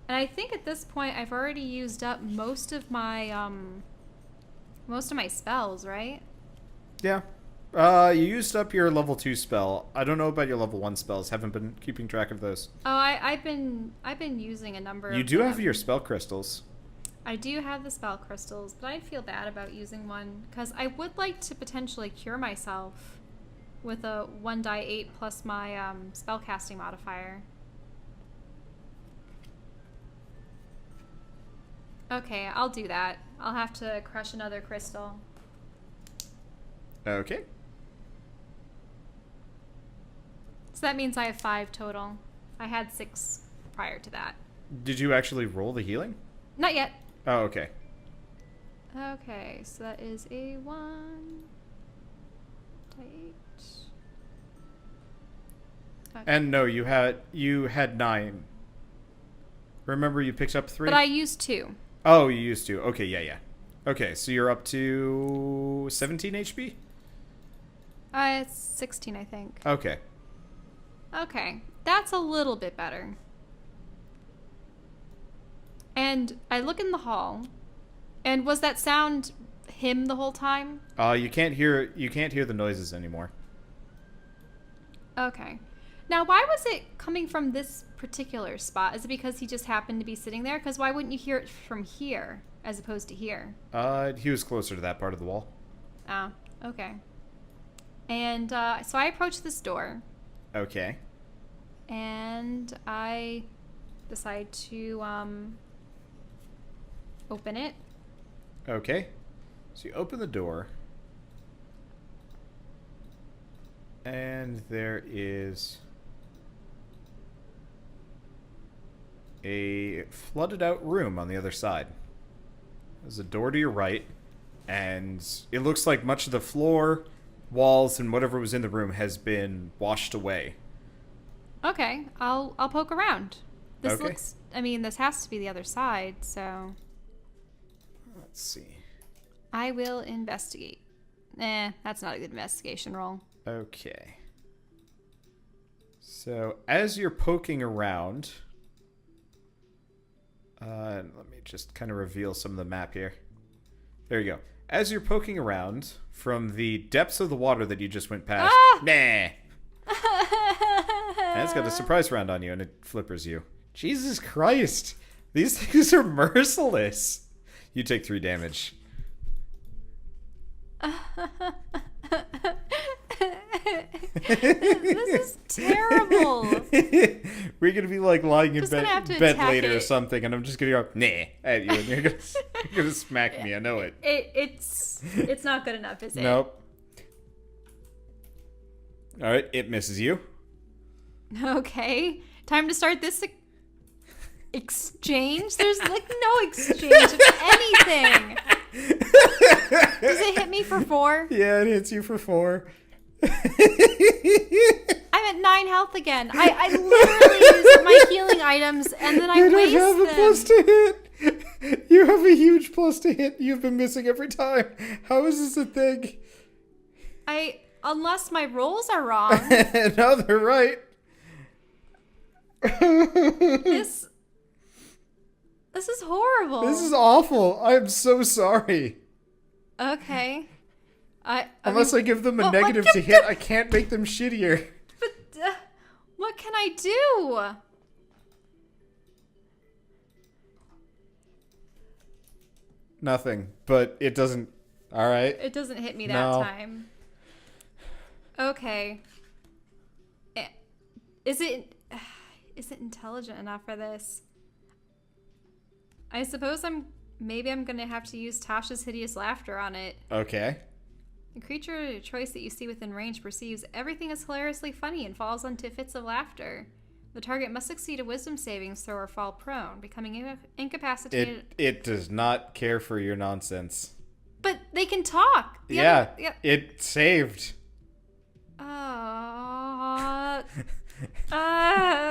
And I think at this point, I've already used up most of my spells, right? Yeah. You used up your level 2 spell. I don't know about your level 1 spells. Haven't been keeping track of those. Oh, I've been using a number of You do them. have your spell crystals. I do have the spell crystals, but I feel bad about using one because I would like to potentially cure myself with a 1d8 plus my spellcasting modifier. Okay, I'll do that. I'll have to crush another crystal. Okay. So that means I have 5 total. I had 6 prior to that. Did you actually roll the healing? Not yet. Oh, okay. Okay, so that is a 1d8. Okay. And no, you had 9. Remember you picked up 3? But I used 2. Oh, you used to. Okay, yeah. Okay, so you're up to 17 HP? It's 16, I think. Okay. Okay, that's a little bit better. And I look in the hall, And was that sound him the whole time? You can't hear the noises anymore. Okay. Now, why was it coming from this particular spot? Is it because he just happened to be sitting there? Because why wouldn't you hear it from here as opposed to here? He was closer to that part of the wall. Oh, okay. And so I approach this door. Okay. And I decide to open it. Okay. So you open the door. And there is a flooded out room on the other side. There's a door to your right, and it looks like much of the floor, walls, and whatever was in the room has been washed away. Okay, I'll poke around. This Okay. looks, I mean, this has to be the other side, so Let's see. I will investigate. That's not a good investigation roll. Okay. So, as you're poking around, let me just kind of reveal some of the map here. There you go. As you're poking around from the depths of the water that you just went past, and it's got a surprise round on you, and it flippers you. Jesus Christ! These things are merciless! You take 3 damage. This is terrible. We're gonna be like lying in Just gonna have to bed attack later or it. something, and I'm just gonna go nah at you, and you're gonna smack me. I know it. It's not good enough, is it? Nope. All right, it misses you. Okay, time to start this exchange. There's like no exchange of anything. Does it hit me for 4? Yeah, it hits you for 4. I'm at 9 health again. I literally use my healing items and then I You don't waste have a them. plus to hit. You have a huge plus to hit. You've been missing every time. How is this a thing? Unless my rolls are wrong. No, they're right. This is horrible. This is awful. I'm so sorry. Okay. Unless I give them a Well, negative to hit, I can't make them shittier. But what can I do? Nothing. But it doesn't... Alright. It doesn't hit me that No. time. Okay. Is it intelligent enough for this? I suppose maybe I'm gonna have to use Tasha's hideous laughter on it. Okay. The creature or choice that you see within range perceives everything as hilariously funny and falls into fits of laughter. The target must succeed a wisdom savings throw or fall prone, becoming incapacitated. It does not care for your nonsense. But they can talk. Yeah, it saved.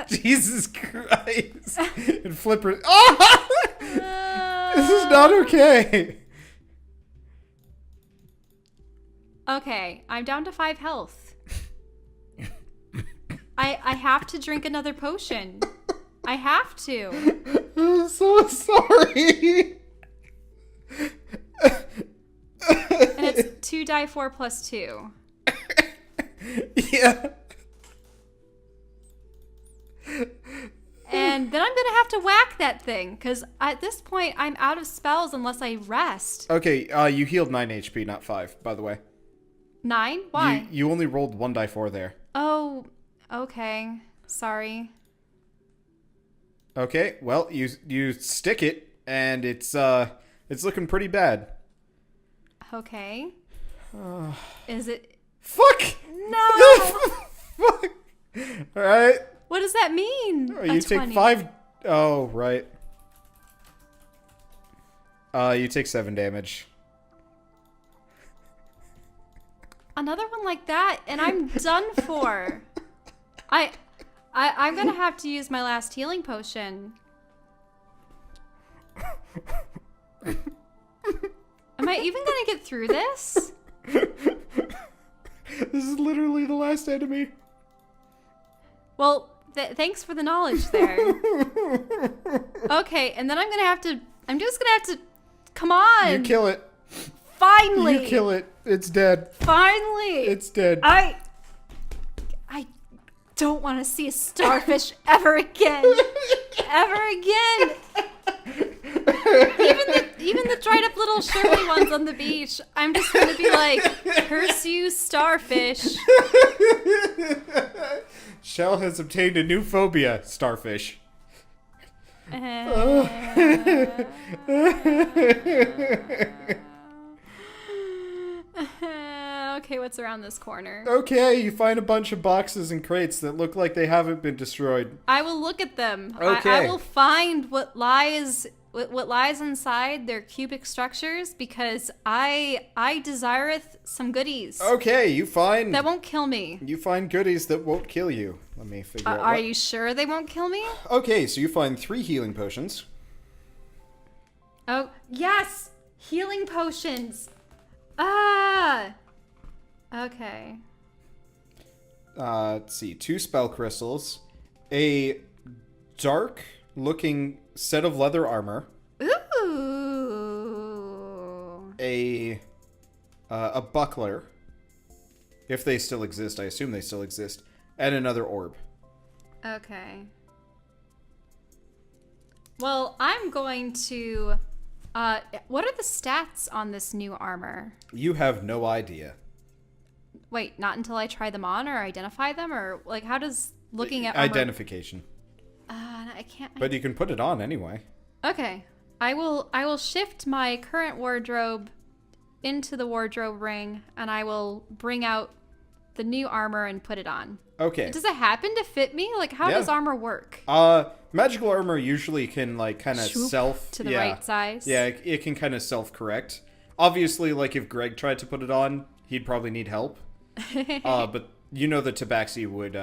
Jesus Christ. And Flipper... Oh! This is not okay. Okay, I'm down to 5 health. I have to drink another potion. I have to. I'm so sorry. And it's 2 die 4 plus 2. Yeah. And then I'm going to have to whack that thing, because at this point, I'm out of spells unless I rest. Okay, you healed 9 HP, not 5, by the way. 9? Why? You only rolled 1 die 4 there. Oh, okay. Sorry. Okay, well, you stick it, and it's looking pretty bad. Okay. Is it... Fuck! No! Fuck! Alright. What does that mean? You take 20. 5... Oh, right. You take 7 damage. Another one like that, and I'm done for. I'm gonna have to use my last healing potion. Am I even gonna get through this? This is literally the last enemy. Well, thanks for the knowledge there. Okay, and then I'm just gonna have to Come on. You kill it. Finally. You kill it. It's dead. Finally. It's dead. I don't want to see a starfish ever again. Ever again. Even the dried up little Shirley ones on the beach, I'm just going to be like, curse you, starfish. Shell has obtained a new phobia, starfish. Okay, what's around this corner? Okay, you find a bunch of boxes and crates that look like they haven't been destroyed. I will look at them. Okay. I will find what lies inside their cubic structures because I desireth some goodies. Okay, you find That won't kill me. You find goodies that won't kill you. Let me figure out. Are you sure they won't kill me? Okay, so you find 3 healing potions. Oh, yes! Healing potions! Ah! Okay. Let's see, 2 spell crystals, a dark-looking set of leather armor, Ooh! a buckler, if they still exist. I assume they still exist, and another orb. Okay. Well, I'm going to... what are the stats on this new armor? You have no idea. Wait, not until I try them on or identify them? Or, like, how does looking at armor... Identification. I can't... But you can put it on anyway. Okay. I will shift my current wardrobe into the wardrobe ring, and I will bring out the new armor and put it on. Okay. Does it happen to fit me? Like, how does armor work? Magical armor usually can, like, kind of self... To the right size? Yeah, it can kind of self-correct. Obviously, like, if Greg tried to put it on, he'd probably need help. But you know that Tabaxi would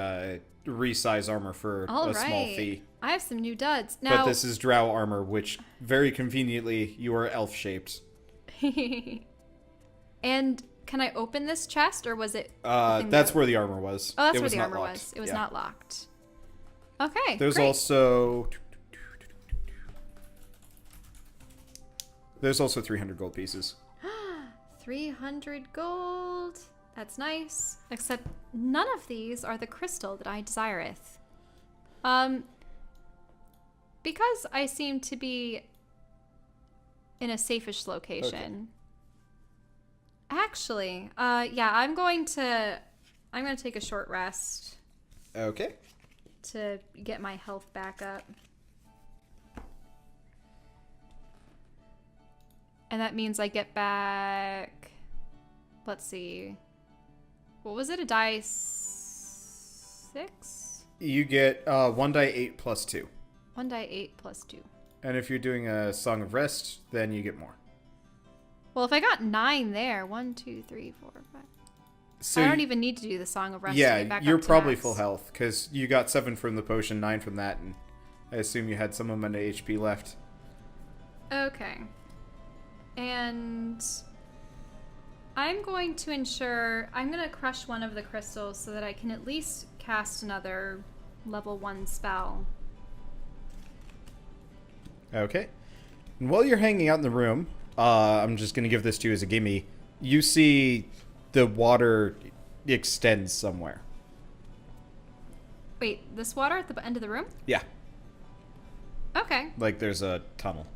resize armor for a small fee. I have some new duds. Now, But this is Drow armor, which, very conveniently, you are elf-shaped. And can I open this chest, or was it... That's where the armor was. Oh, that's where the armor was. It was not locked. Okay, There's great. also 300 gold pieces. 300 gold. That's nice. Except none of these are the crystal that I desireth. Because I seem to be in a safe-ish location. Okay. Actually, yeah, I'm going to take a short rest. Okay. To get my health back up. And that means I get back... Let's see. What was it? A dice 6? You get 1 die 8 plus 2. 1 die 8 plus 2. And if you're doing a Song of Rest, then you get more. Well, if I got 9 there, 1, 2, 3, 4, 5. So I don't even need to do the Song of Rest. Yeah, you're probably full health because you got 7 from the potion, 9 from that, and I assume you had some amount of HP left. Okay. And I'm going to crush one of the crystals so that I can at least cast another level 1 spell. Okay. And while you're hanging out in the room, I'm just going to give this to you as a gimme. You see the water extends somewhere. Wait, this water at the end of the room? Yeah. Okay. Like there's a tunnel.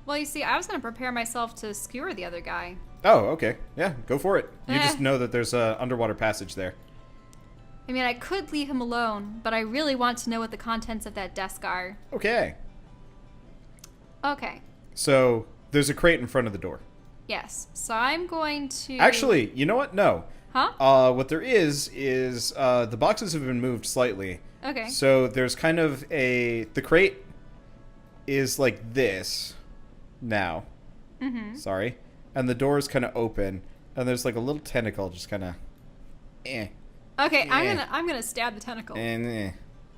Well, you see, I was going to prepare myself to skewer the other guy. Oh, okay. Yeah, go for it. You just know that there's a underwater passage there. I mean, I could leave him alone, but I really want to know what the contents of that desk are. Okay. Okay. So, there's a crate in front of the door. Yes. So I'm going to... Actually, you know what? No. Huh? What there is the boxes have been moved slightly. Okay. So there's kind of the crate is like this now. Mm-hmm. Sorry. And the door is kind of open, and there's like a little tentacle just kind of Okay, Eh. I'm gonna stab the tentacle.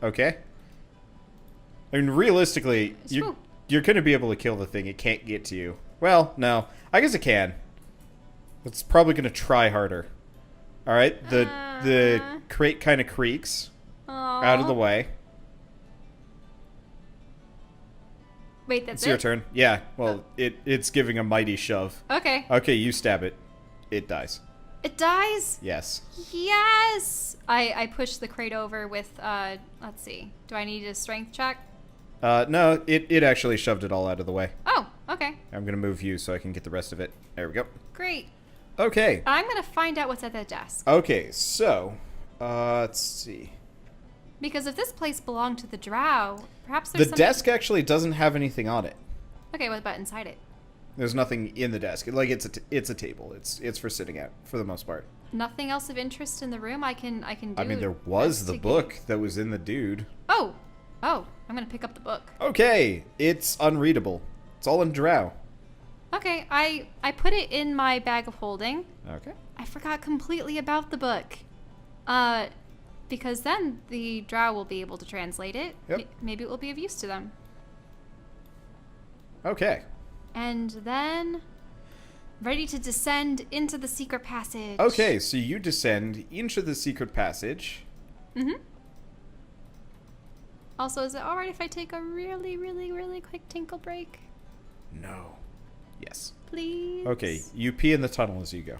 Okay. I mean, realistically, you're going to be able to kill the thing. It can't get to you. Well, no. I guess it can. It's probably going to try harder. All right. The crate kind of creaks out of the way. Wait, that's It's your it? turn. Yeah. Well, it's giving a mighty shove. Okay. Okay, you stab it. It dies. It dies? Yes. Yes! I push the crate over with, let's see. Do I need a strength check? No, it actually shoved it all out of the way. Oh, okay. I'm gonna move you so I can get the rest of it. There we go. Great. Okay. I'm gonna find out what's at that desk. Okay, so, let's see. Because if this place belonged to the Drow, perhaps The there's something... desk actually doesn't have anything on it. Okay, what about inside it? There's nothing in the desk. Like, it's a table. It's for sitting at, for the most part. Nothing else of interest in the room I can do. I mean, there was the book that was in the dude. Oh, I'm gonna pick up the book. Okay, it's unreadable. It's all in Drow. Okay, I put it in my bag of holding. Okay. I forgot completely about the book. Because then the Drow will be able to translate it. Yep. Maybe it will be of use to them. Okay. And then ready to descend into the secret passage. Okay, so you descend into the secret passage. Mm-hmm. Also, is it alright if I take a really, really, really quick tinkle break? No. Yes. Please? Okay, you pee in the tunnel as you go.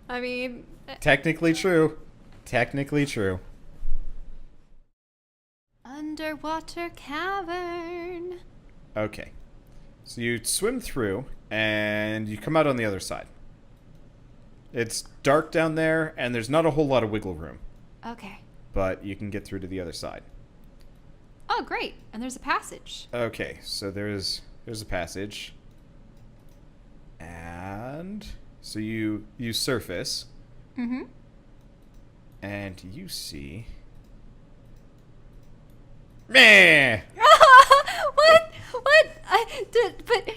I mean... Technically true. Technically true. Underwater cavern. Okay. So you swim through, and you come out on the other side. It's dark down there, and there's not a whole lot of wiggle room. Okay. But you can get through to the other side. Oh, great. And there's a passage. Okay, so there's a passage. And so you surface. Mm-hmm. And you see... Meh! What? But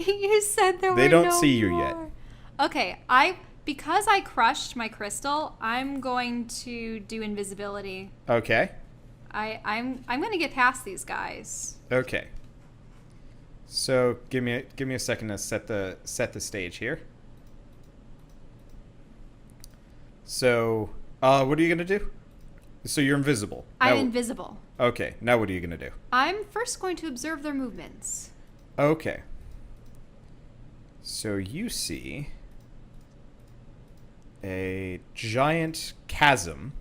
you said there were They don't no see you more. yet. Okay, because I crushed my crystal, I'm going to do invisibility. Okay. I'm going to get past these guys. Okay. So give me a second to set the stage here. So, what are you gonna do? So you're invisible. I'm Now- invisible. Okay. Now what are you gonna do? I'm first going to observe their movements. Okay. So you see a giant chasm.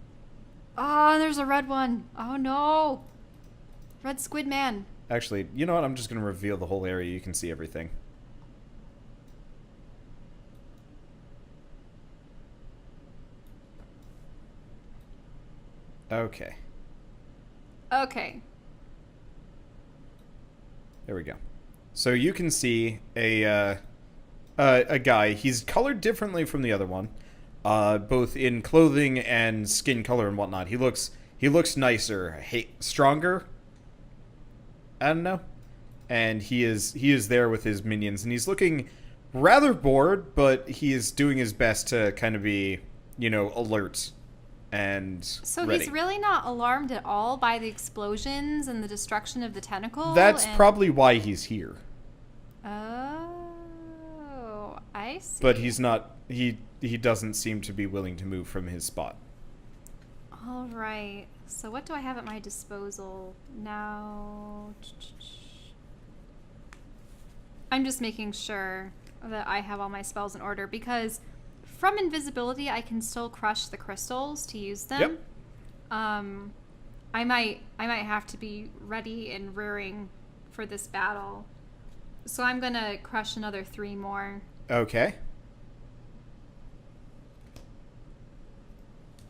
Oh, there's a red one. Oh no. Red squid man. Actually, you know what? I'm just gonna reveal the whole area. You can see everything. Okay. Okay. There we go. So you can see a guy. He's colored differently from the other one, both in clothing and skin color and whatnot. He looks nicer, stronger. I don't know. And he is there with his minions, and he's looking rather bored, but he is doing his best to kind of be, alert and So ready. he's really not alarmed at all by the explosions and the destruction of the tentacle? That's probably why he's here. Oh, I see. But he's not. He doesn't seem to be willing to move from his spot. All right. So what do I have at my disposal now? I'm just making sure that I have all my spells in order, because from invisibility I can still crush the crystals to use them. Yep. I might have to be ready and rearing for this battle. So I'm going to crush another 3 more, Okay.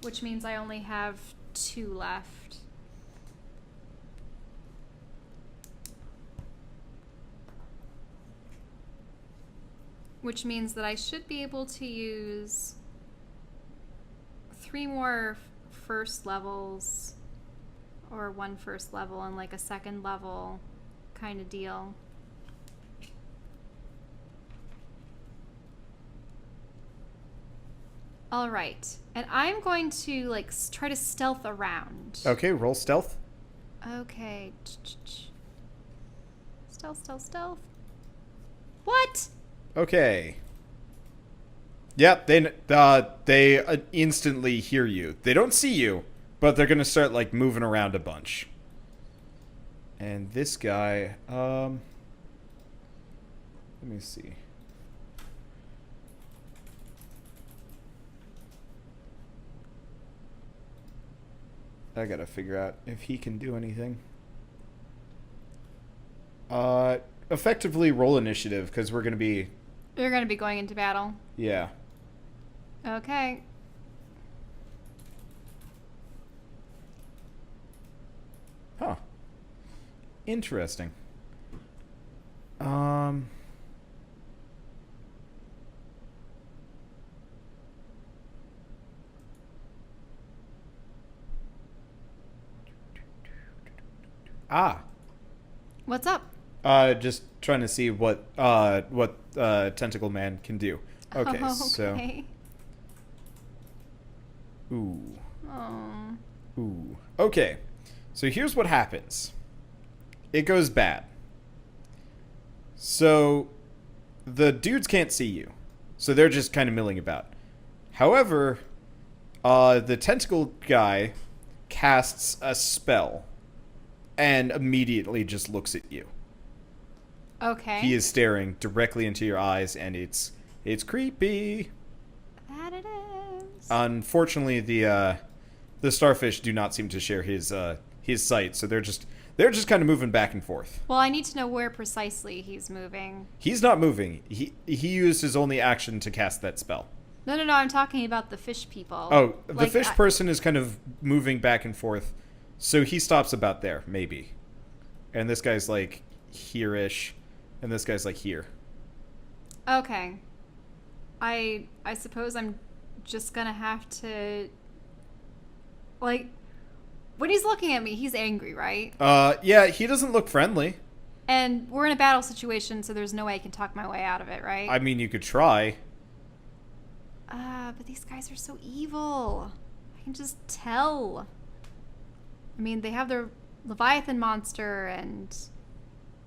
which means I only have 2 left. Which means that I should be able to use 3 more first levels, or 1 first level and like a second level kind of deal. All right, and I'm going to try to stealth around. Okay, roll stealth. Okay. Stealth. What? Okay. Yep, they instantly hear you. They don't see you, But they're going to start, like, moving around a bunch. And this guy, let me see. I gotta figure out if he can do anything. Effectively roll initiative, because we're gonna be... You're gonna be going into battle. Yeah. Okay. Huh. Interesting. Ah. What's up? Just trying to see what Tentacle Man can do. Okay, so. Ooh. Oh. Ooh. Okay. So here's what happens. It goes bad. So the dudes can't see you. So they're just kind of milling about. However, the tentacle guy casts a spell and immediately just looks at you. Okay. He is staring directly into your eyes, and it's creepy. That it is. Unfortunately, the starfish do not seem to share his sight, so they're just kind of moving back and forth. Well, I need to know where precisely he's moving. He's not moving. He used his only action to cast that spell. No, I'm talking about the fish people. Oh, the fish person is kind of moving back and forth, so he stops about there, maybe. And this guy's like here-ish, and this guy's like here. Okay. I suppose I'm just gonna have to... Like, when he's looking at me, he's angry, right? Yeah, he doesn't look friendly. And we're in a battle situation, so there's no way I can talk my way out of it, right? I mean, you could try. But these guys are so evil. I can just tell. I mean, they have their Leviathan monster, and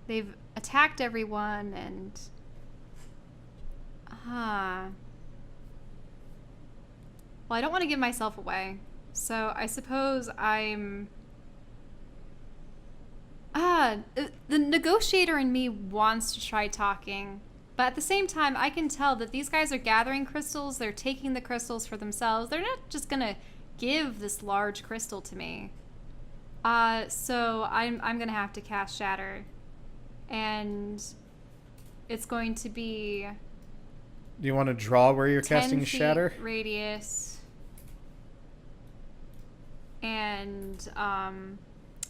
they've attacked everyone, and... Well, I don't want to give myself away. So I suppose I'm... the negotiator in me wants to try talking. But at the same time, I can tell that these guys are gathering crystals. They're taking the crystals for themselves. They're not just going to give this large crystal to me. So I'm going to have to cast Shatter. And it's going to be... Do you want to draw where you're casting Shatter? 10 feet radius. And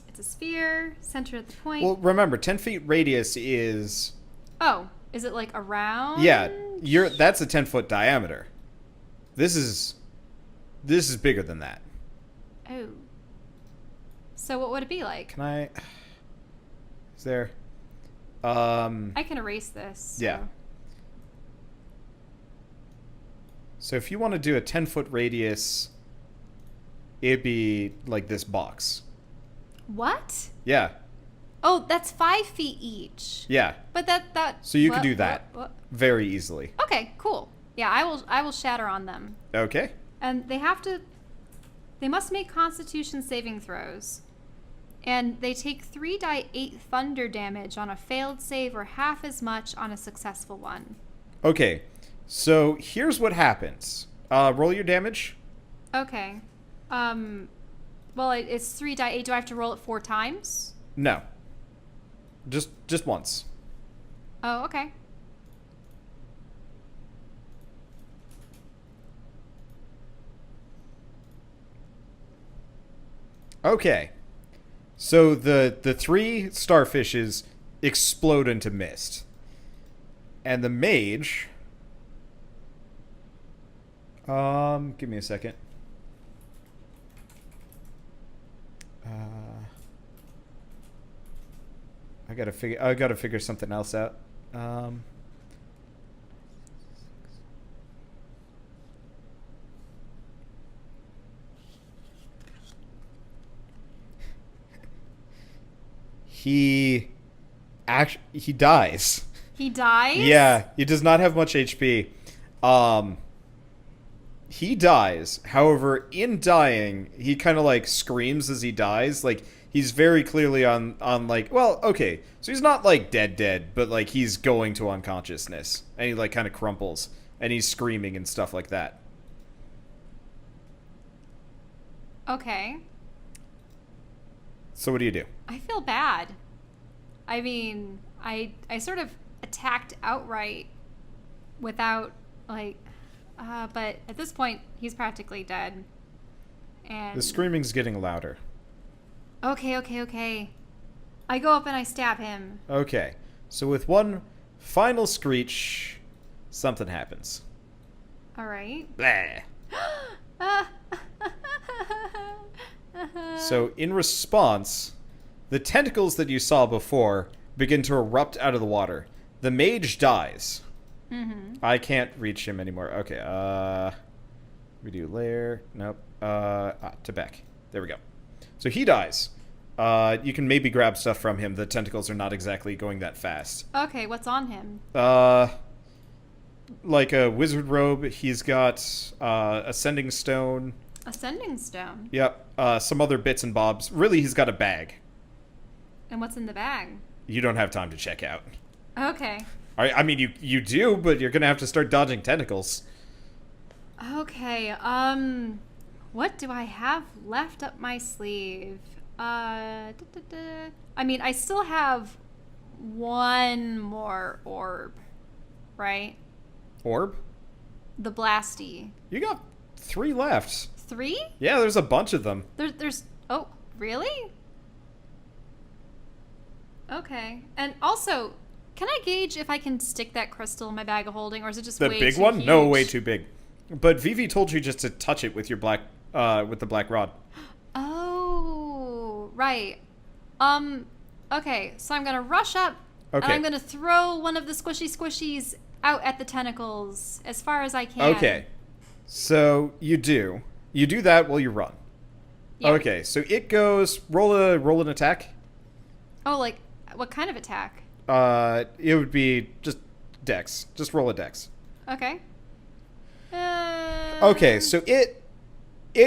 it's a sphere, centered at the point. Well, remember, 10 feet radius is... Oh, is it like around? Yeah, that's a 10-foot diameter. This is bigger than that. Oh. So what would it be like? Can I... Is there... I can erase this. So. Yeah. So if you want to do a 10-foot radius, it'd be like this box. What? Yeah. Oh, that's 5 feet each. Yeah. But that. So you could do that very easily. Okay, cool. Yeah, I will shatter on them. Okay. And they must make Constitution saving throws. And they take 3d8 thunder damage on a failed save or half as much on a successful one. Okay. So here's what happens. Roll your damage. Okay. Well, it's 3d8. Do I have to roll it 4 times? No. Just once. Oh, okay. Okay. So the 3 starfishes explode into mist. And the mage... give me a second. I gotta figure something else out. He dies. He dies? Yeah, he does not have much HP. he dies. However, in dying, he kind of like screams as he dies. Like he's very clearly on like, well, okay, so he's not like dead, but like he's going to unconsciousness, and he like kind of crumples, and he's screaming and stuff like that. Okay. So what do you do? I feel bad. I mean, I sort of attacked outright without like, but at this point he's practically dead. And The screaming's getting louder. Okay. I go up and I stab him. Okay, so with one final screech, something happens. All right. Blah. So in response, the tentacles that you saw before begin to erupt out of the water. The mage dies. Mm-hmm. I can't reach him anymore. Okay, we do layer. Nope. To Beck. There we go. So he dies. You can maybe grab stuff from him. The tentacles are not exactly going that fast. Okay, what's on him? Like a wizard robe. He's got ascending stone. Ascending stone. Yep. Some other bits and bobs. Really, he's got a bag. And what's in the bag? You don't have time to check out. Okay. I mean, you do, but you're gonna have to start dodging tentacles. Okay, what do I have left up my sleeve? I mean, I still have one more orb, right? Orb? The blasty. You got 3 left. 3? Yeah, there's a bunch of them. There's, oh, really? Okay. And also, can I gauge if I can stick that crystal in my bag of holding, or is it just The way big too one? huge? No, way too big. But Vivi told you just to touch it with your black, with the black rod. Oh, right. Okay, so I'm gonna rush up, Okay. and I'm gonna throw one of the squishies out at the tentacles as far as I can. Okay. So you do that while you run. Yeah. Okay, so it goes roll an attack. Oh, like, what kind of attack? It would be just dex. Just roll a dex. Okay. Okay, so it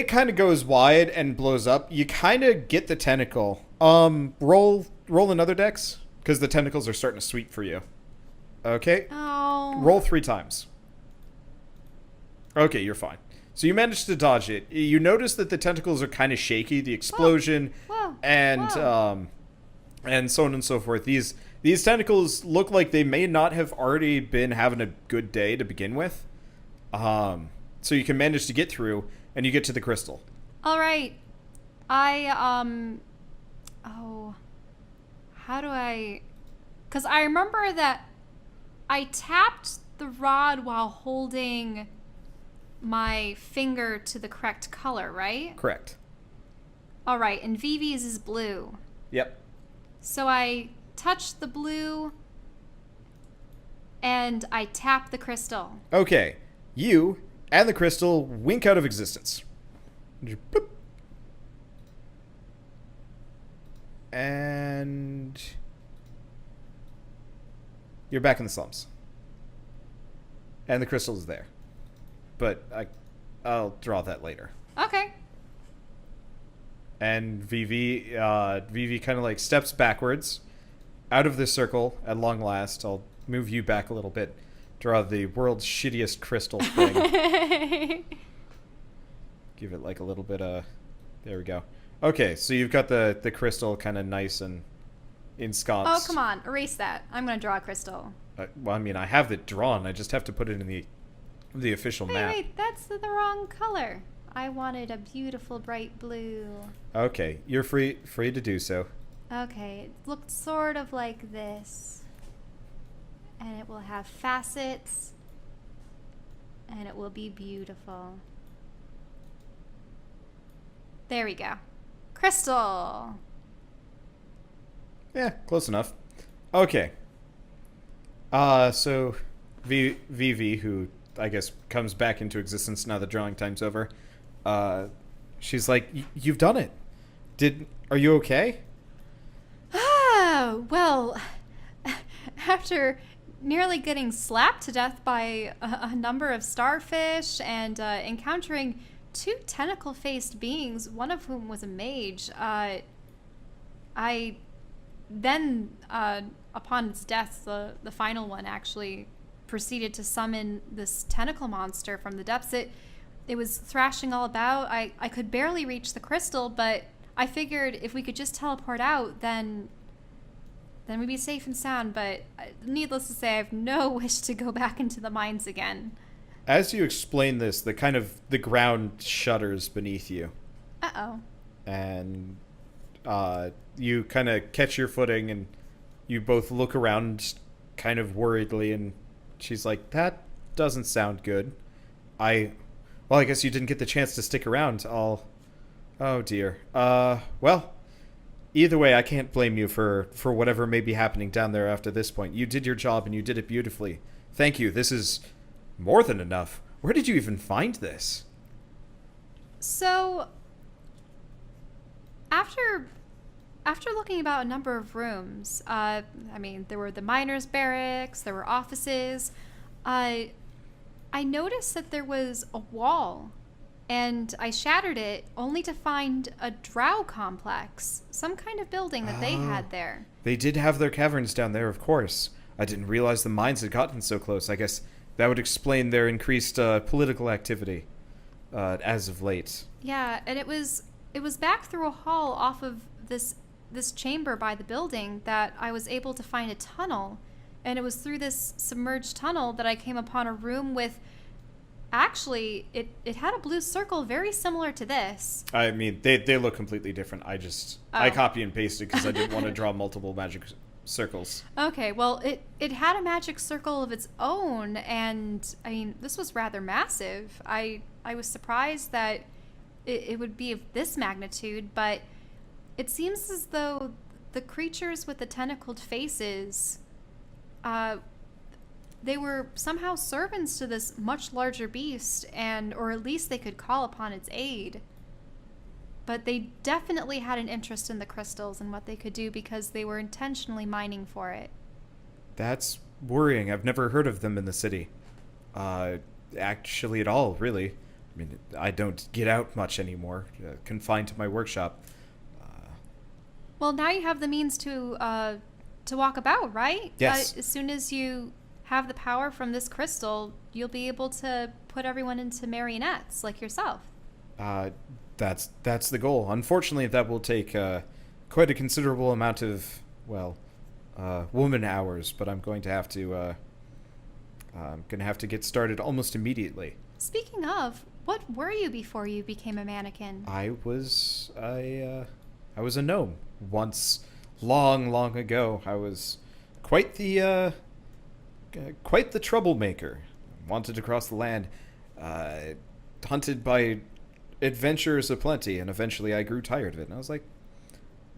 kind of goes wide and blows up. You kind of get the tentacle. Roll another dex because the tentacles are starting to sweep for you. Okay. Oh. Roll 3 times. Okay, you're fine. So you managed to dodge it. You notice that the tentacles are kind of shaky. The explosion Whoa. and so on and so forth. These tentacles look like they may not have already been having a good day to begin with. So you can manage to get through, and you get to the crystal. All right. Oh, how do I? Because I remember that I tapped the rod while holding my finger to the correct color, right? Correct. All right, and Vivi's is blue. Yep. So I touch the blue and I tap the crystal. Okay. You and the crystal wink out of existence. Bloop. And you're back in the slums. And the crystal is there. But I'll draw that later. Okay. And Vivi kind of like steps backwards out of this circle at long last. I'll move you back a little bit. Draw the world's shittiest crystal thing. Give it like a little bit of... There we go. Okay, so you've got the crystal kind of nice and ensconced. Oh, come on. Erase that. I'm going to draw a crystal. Well, I mean, I have it drawn. I just have to put it in the official map. Wait, that's the wrong color. I wanted a beautiful bright blue. Okay, you're free to do so. Okay, it looked sort of like this. And it will have facets. And it will be beautiful. There we go. Crystal. Yeah, close enough. Okay. So Vivi, who I guess comes back into existence now the drawing time's over, she's like, "You've done it. Are you okay?" Ah, well, after nearly getting slapped to death by a number of starfish and encountering two tentacle-faced beings, one of whom was a mage. I then, upon its death, the final one actually proceeded to summon this tentacle monster from the depths. It was thrashing all about. I could barely reach the crystal, but I figured if we could just teleport out, then we'd be safe and sound. But needless to say, I have no wish to go back into the mines again. As you explain this, the ground shudders beneath you. Uh-oh. And you kind of catch your footing, and you both look around kind of worriedly, and she's like, that doesn't sound good. I guess you didn't get the chance to stick around. Oh dear. Well, either way, I can't blame you for whatever may be happening down there after this point. You did your job, and you did it beautifully. Thank you. This is more than enough. Where did you even find this? So, after looking about a number of rooms, there were the miners' barracks, there were offices. I noticed that there was a wall, and I shattered it only to find a Drow complex, some kind of building that they had there. They did have their caverns down there, of course. I didn't realize the mines had gotten so close. I guess that would explain their increased political activity as of late. Yeah, and it was back through a hall off of this chamber by the building that I was able to find a tunnel. And it was through this submerged tunnel that I came upon a room with... Actually, it had a blue circle very similar to this. I mean, they look completely different. I copy and pasted because I didn't want to draw multiple magic circles. Okay, well, it had a magic circle of its own, and, I mean, this was rather massive. I was surprised that it would be of this magnitude, but it seems as though the creatures with the tentacled faces... they were somehow servants to this much larger beast, or at least they could call upon its aid. But they definitely had an interest in the crystals and what they could do because they were intentionally mining for it. That's worrying. I've never heard of them in the city. Actually at all, really. I mean, I don't get out much anymore, confined to my workshop. Well, now you have the means to walk about, right? Yes. As soon as you have the power from this crystal, you'll be able to put everyone into marionettes, like yourself. That's the goal. Unfortunately, that will take quite a considerable amount of, woman hours, but I'm going to have to get started almost immediately. Speaking of, what were you before you became a mannequin? I was a gnome. Once, long ago, I was quite the troublemaker. Wanted to cross the land, hunted by adventurers aplenty, and eventually I grew tired of it. And I was like,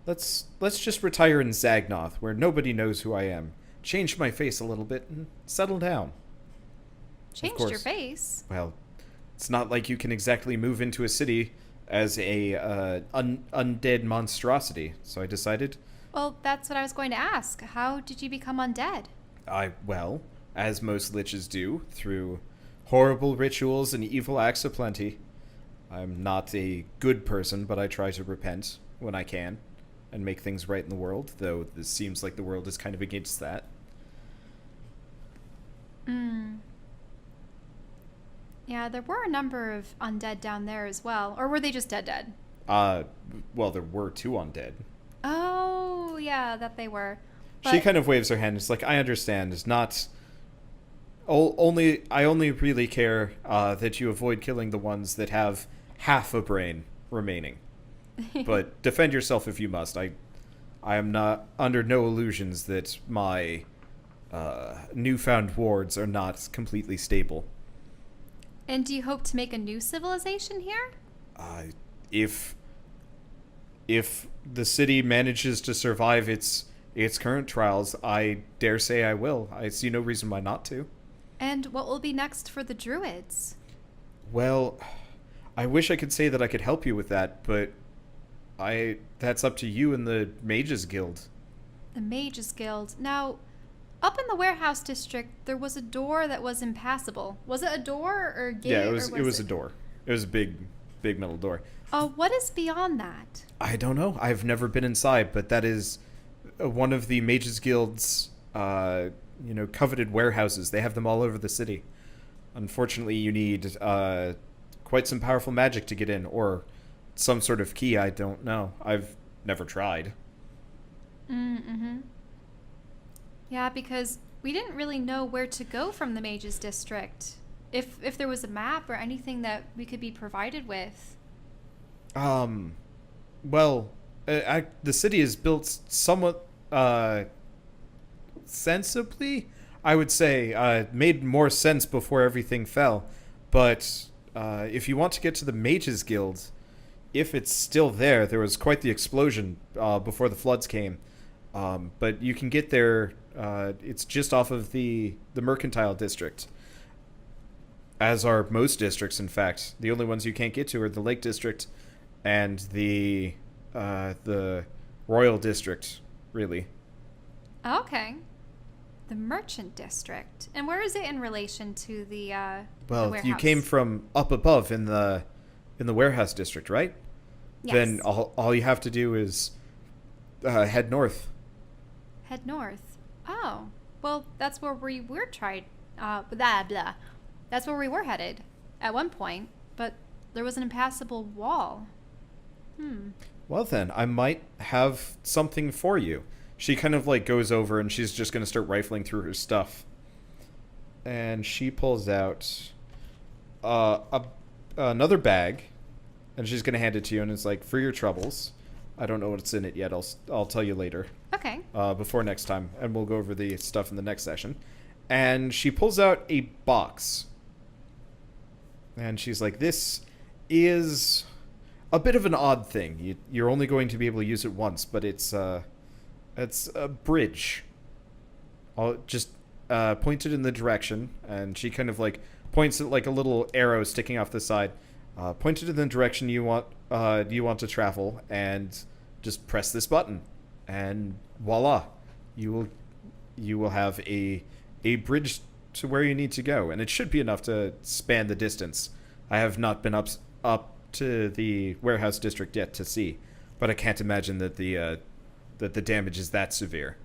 let's just retire in Zagnoth, where nobody knows who I am. Change my face a little bit and settle down. Changed your face? Well, it's not like you can exactly move into a city as a undead monstrosity. So I decided... Well, that's what I was going to ask. How did you become undead? As most liches do, through horrible rituals and evil acts aplenty. I'm not a good person, but I try to repent when I can and make things right in the world, though this seems like the world is kind of against that. Yeah, there were a number of undead down there as well. Or were they just dead? Well, there were two undead. Oh, yeah, that they were. But... She kind of waves her hand. It's like, I understand. It's not... I only really care that you avoid killing the ones that have half a brain remaining. But defend yourself if you must. I am not under no illusions that my newfound wards are not completely stable. And do you hope to make a new civilization here? If the city manages to survive its current trials, I dare say I will. I see no reason why not to. And what will be next for the druids? Well, I wish I could say that I could help you with that, but that's up to you and the Mages Guild. The Mages Guild. Now, Up in the warehouse district, there was a door that was impassable. Was it a door or a gate? Yeah, it was a door. It was a big metal door. What is beyond that? I don't know. I've never been inside, but that is one of the Mages Guild's coveted warehouses. They have them all over the city. Unfortunately, you need quite some powerful magic to get in, or some sort of key. I don't know. I've never tried. Mm-hmm. Yeah, because we didn't really know where to go from the Mages District. If there was a map or anything that we could be provided with. Well, the city is built somewhat sensibly, I would say. Made more sense before everything fell. But if you want to get to the Mages Guild, if it's still there, there was quite the explosion before the floods came. But you can get there. It's just off of the Mercantile District. As are most districts, in fact. The only ones you can't get to are the Lake District and the Royal District, really. Okay. The Merchant District. And where is it in relation to the Well, warehouse? you came from up above in the Warehouse District, right? Yes. Then all you have to do is head north. Head north. Oh. Well, that's where we were blah, blah. That's where we were headed at one point, but there was an impassable wall. Well then, I might have something for you. She kind of goes over and she's just going to start rifling through her stuff. And she pulls out another bag, and she's going to hand it to you, and it's like, for your troubles. I don't know what's in it yet. I'll tell you later. Okay. Before next time, and we'll go over the stuff in the next session. And she pulls out a box. And she's like, this is a bit of an odd thing. You're only going to be able to use it once, but it's a bridge. I'll just point it in the direction, and she kind of points at a little arrow sticking off the side. Point it in the direction you want to travel, and just press this button, and voila, you will have a bridge to where you need to go, and it should be enough to span the distance. I have not been up to the warehouse district yet to see, but I can't imagine that the damage is that severe.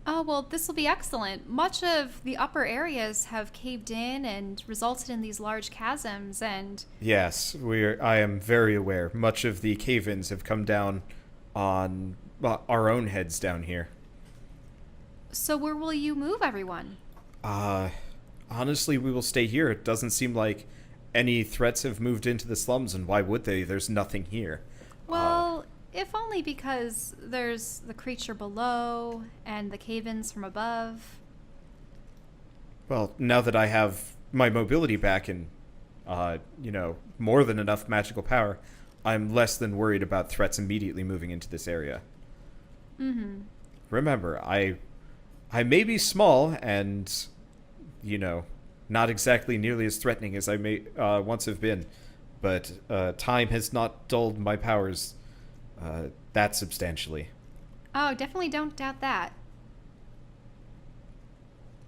Oh, well, this will be excellent. Much of the upper areas have caved in and resulted in these large chasms, and... Yes, I am very aware. Much of the cave-ins have come down on our own heads down here. So where will you move everyone? Honestly, we will stay here. It doesn't seem like any threats have moved into the slums, and why would they? There's nothing here. Well, if only because there's the creature below and the cave-ins from above. Well, now that I have my mobility back and, more than enough magical power, I'm less than worried about threats immediately moving into this area. Mm-hmm. Remember, I may be small and, not exactly nearly as threatening as I may once have been, but time has not dulled my powers that substantially. Oh, definitely don't doubt that.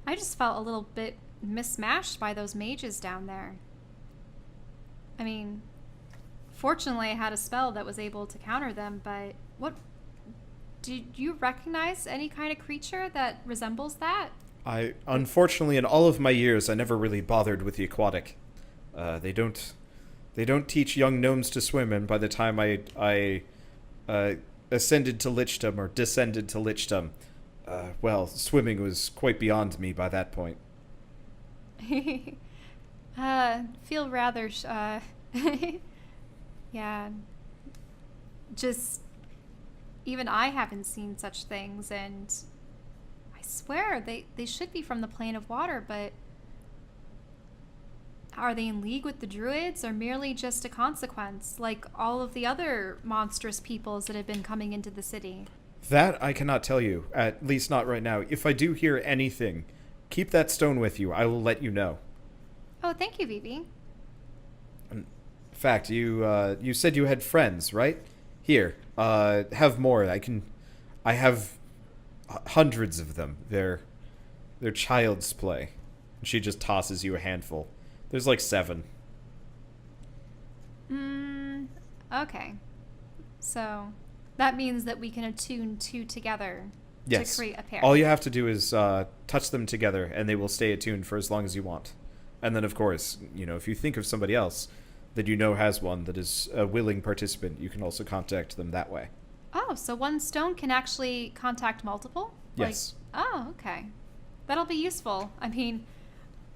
I just felt a little bit mismatched by those mages down there. I mean, fortunately I had a spell that was able to counter them, but did you recognize any kind of creature that resembles that? Unfortunately, in all of my years, I never really bothered with the aquatic. They don't teach young gnomes to swim, and by the time I ascended to lichdom or descended to lichdom, swimming was quite beyond me by that point. Feel rather yeah, just even I haven't seen such things, and I swear they should be from the plane of water, but are they in league with the druids or merely just a consequence, like all of the other monstrous peoples that have been coming into the city? That I cannot tell you, at least not right now. If I do hear anything, keep that stone with you. I will let you know. Oh, thank you, Vivi. In fact, you said you had friends, right? Here, have more. I have hundreds of them. They're child's play. And she just tosses you a handful. There's like 7. Okay. So that means that we can attune 2 together Yes. to create a pair. All you have to do is touch them together, and they will stay attuned for as long as you want. And then, of course, if you think of somebody else that you know has one that is a willing participant, you can also contact them that way. Oh, so one stone can actually contact multiple? Yes. Oh, okay. That'll be useful. I mean,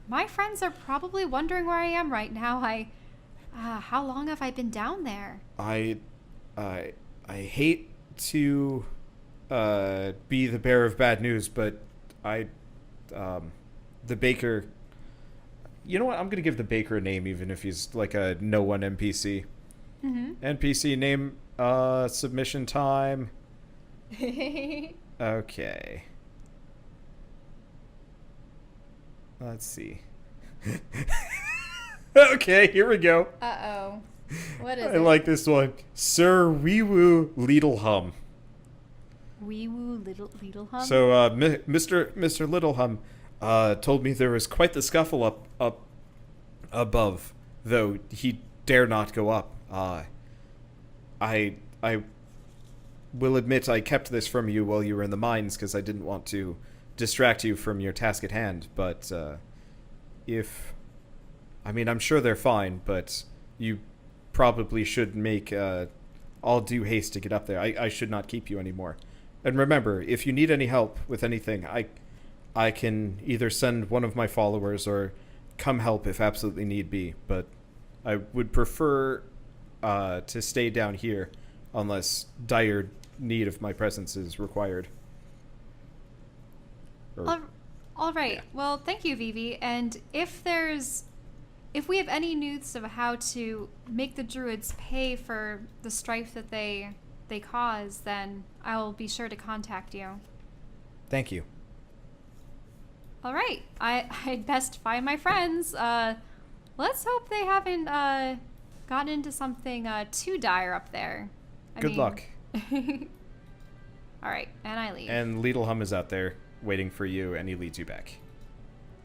my friends are probably wondering where I am right now. How long have I been down there? I hate to be the bearer of bad news, but the baker. You know what? I'm gonna give the baker a name, even if he's like a no one NPC. Mm-hmm. NPC name. Submission time. Okay. Let's see. Okay, here we go. Uh-oh. What is I it? like this one. Sir Weewoo Littlehum. Weewoo Littlehum? So, Mr. Littlehum told me there was quite the scuffle up above, though he dare not go up. I will admit I kept this from you while you were in the mines because I didn't want to distract you from your task at hand, but I'm sure they're fine, but you probably should make all due haste to get up there. I should not keep you anymore. And remember, if you need any help with anything, I can either send one of my followers or come help if absolutely need be, but I would prefer to stay down here unless dire need of my presence is required. All right. Yeah. Well, thank you, Vivi. And if we have any news of how to make the druids pay for the strife that they cause, then I'll be sure to contact you. Thank you. All right. I'd best find my friends. Let's hope they haven't gotten into something too dire up there. Good luck. All right, and I leave. And Littlehum is out there waiting for you, and he leads you back.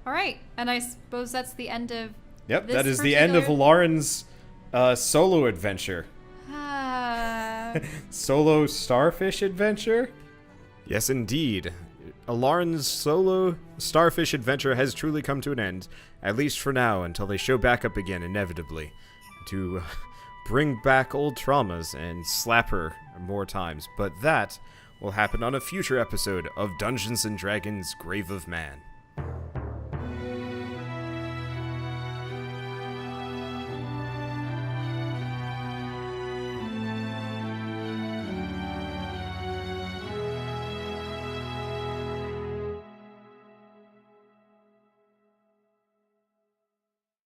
All right, and I suppose that's the end of. Yep, that is the end of Lauren's solo adventure. Solo starfish adventure? Yes, indeed. Alarin's solo starfish adventure has truly come to an end, at least for now, until they show back up again, inevitably, to bring back old traumas and slap her more times. But that will happen on a future episode of Dungeons & Dragons Grave of Man.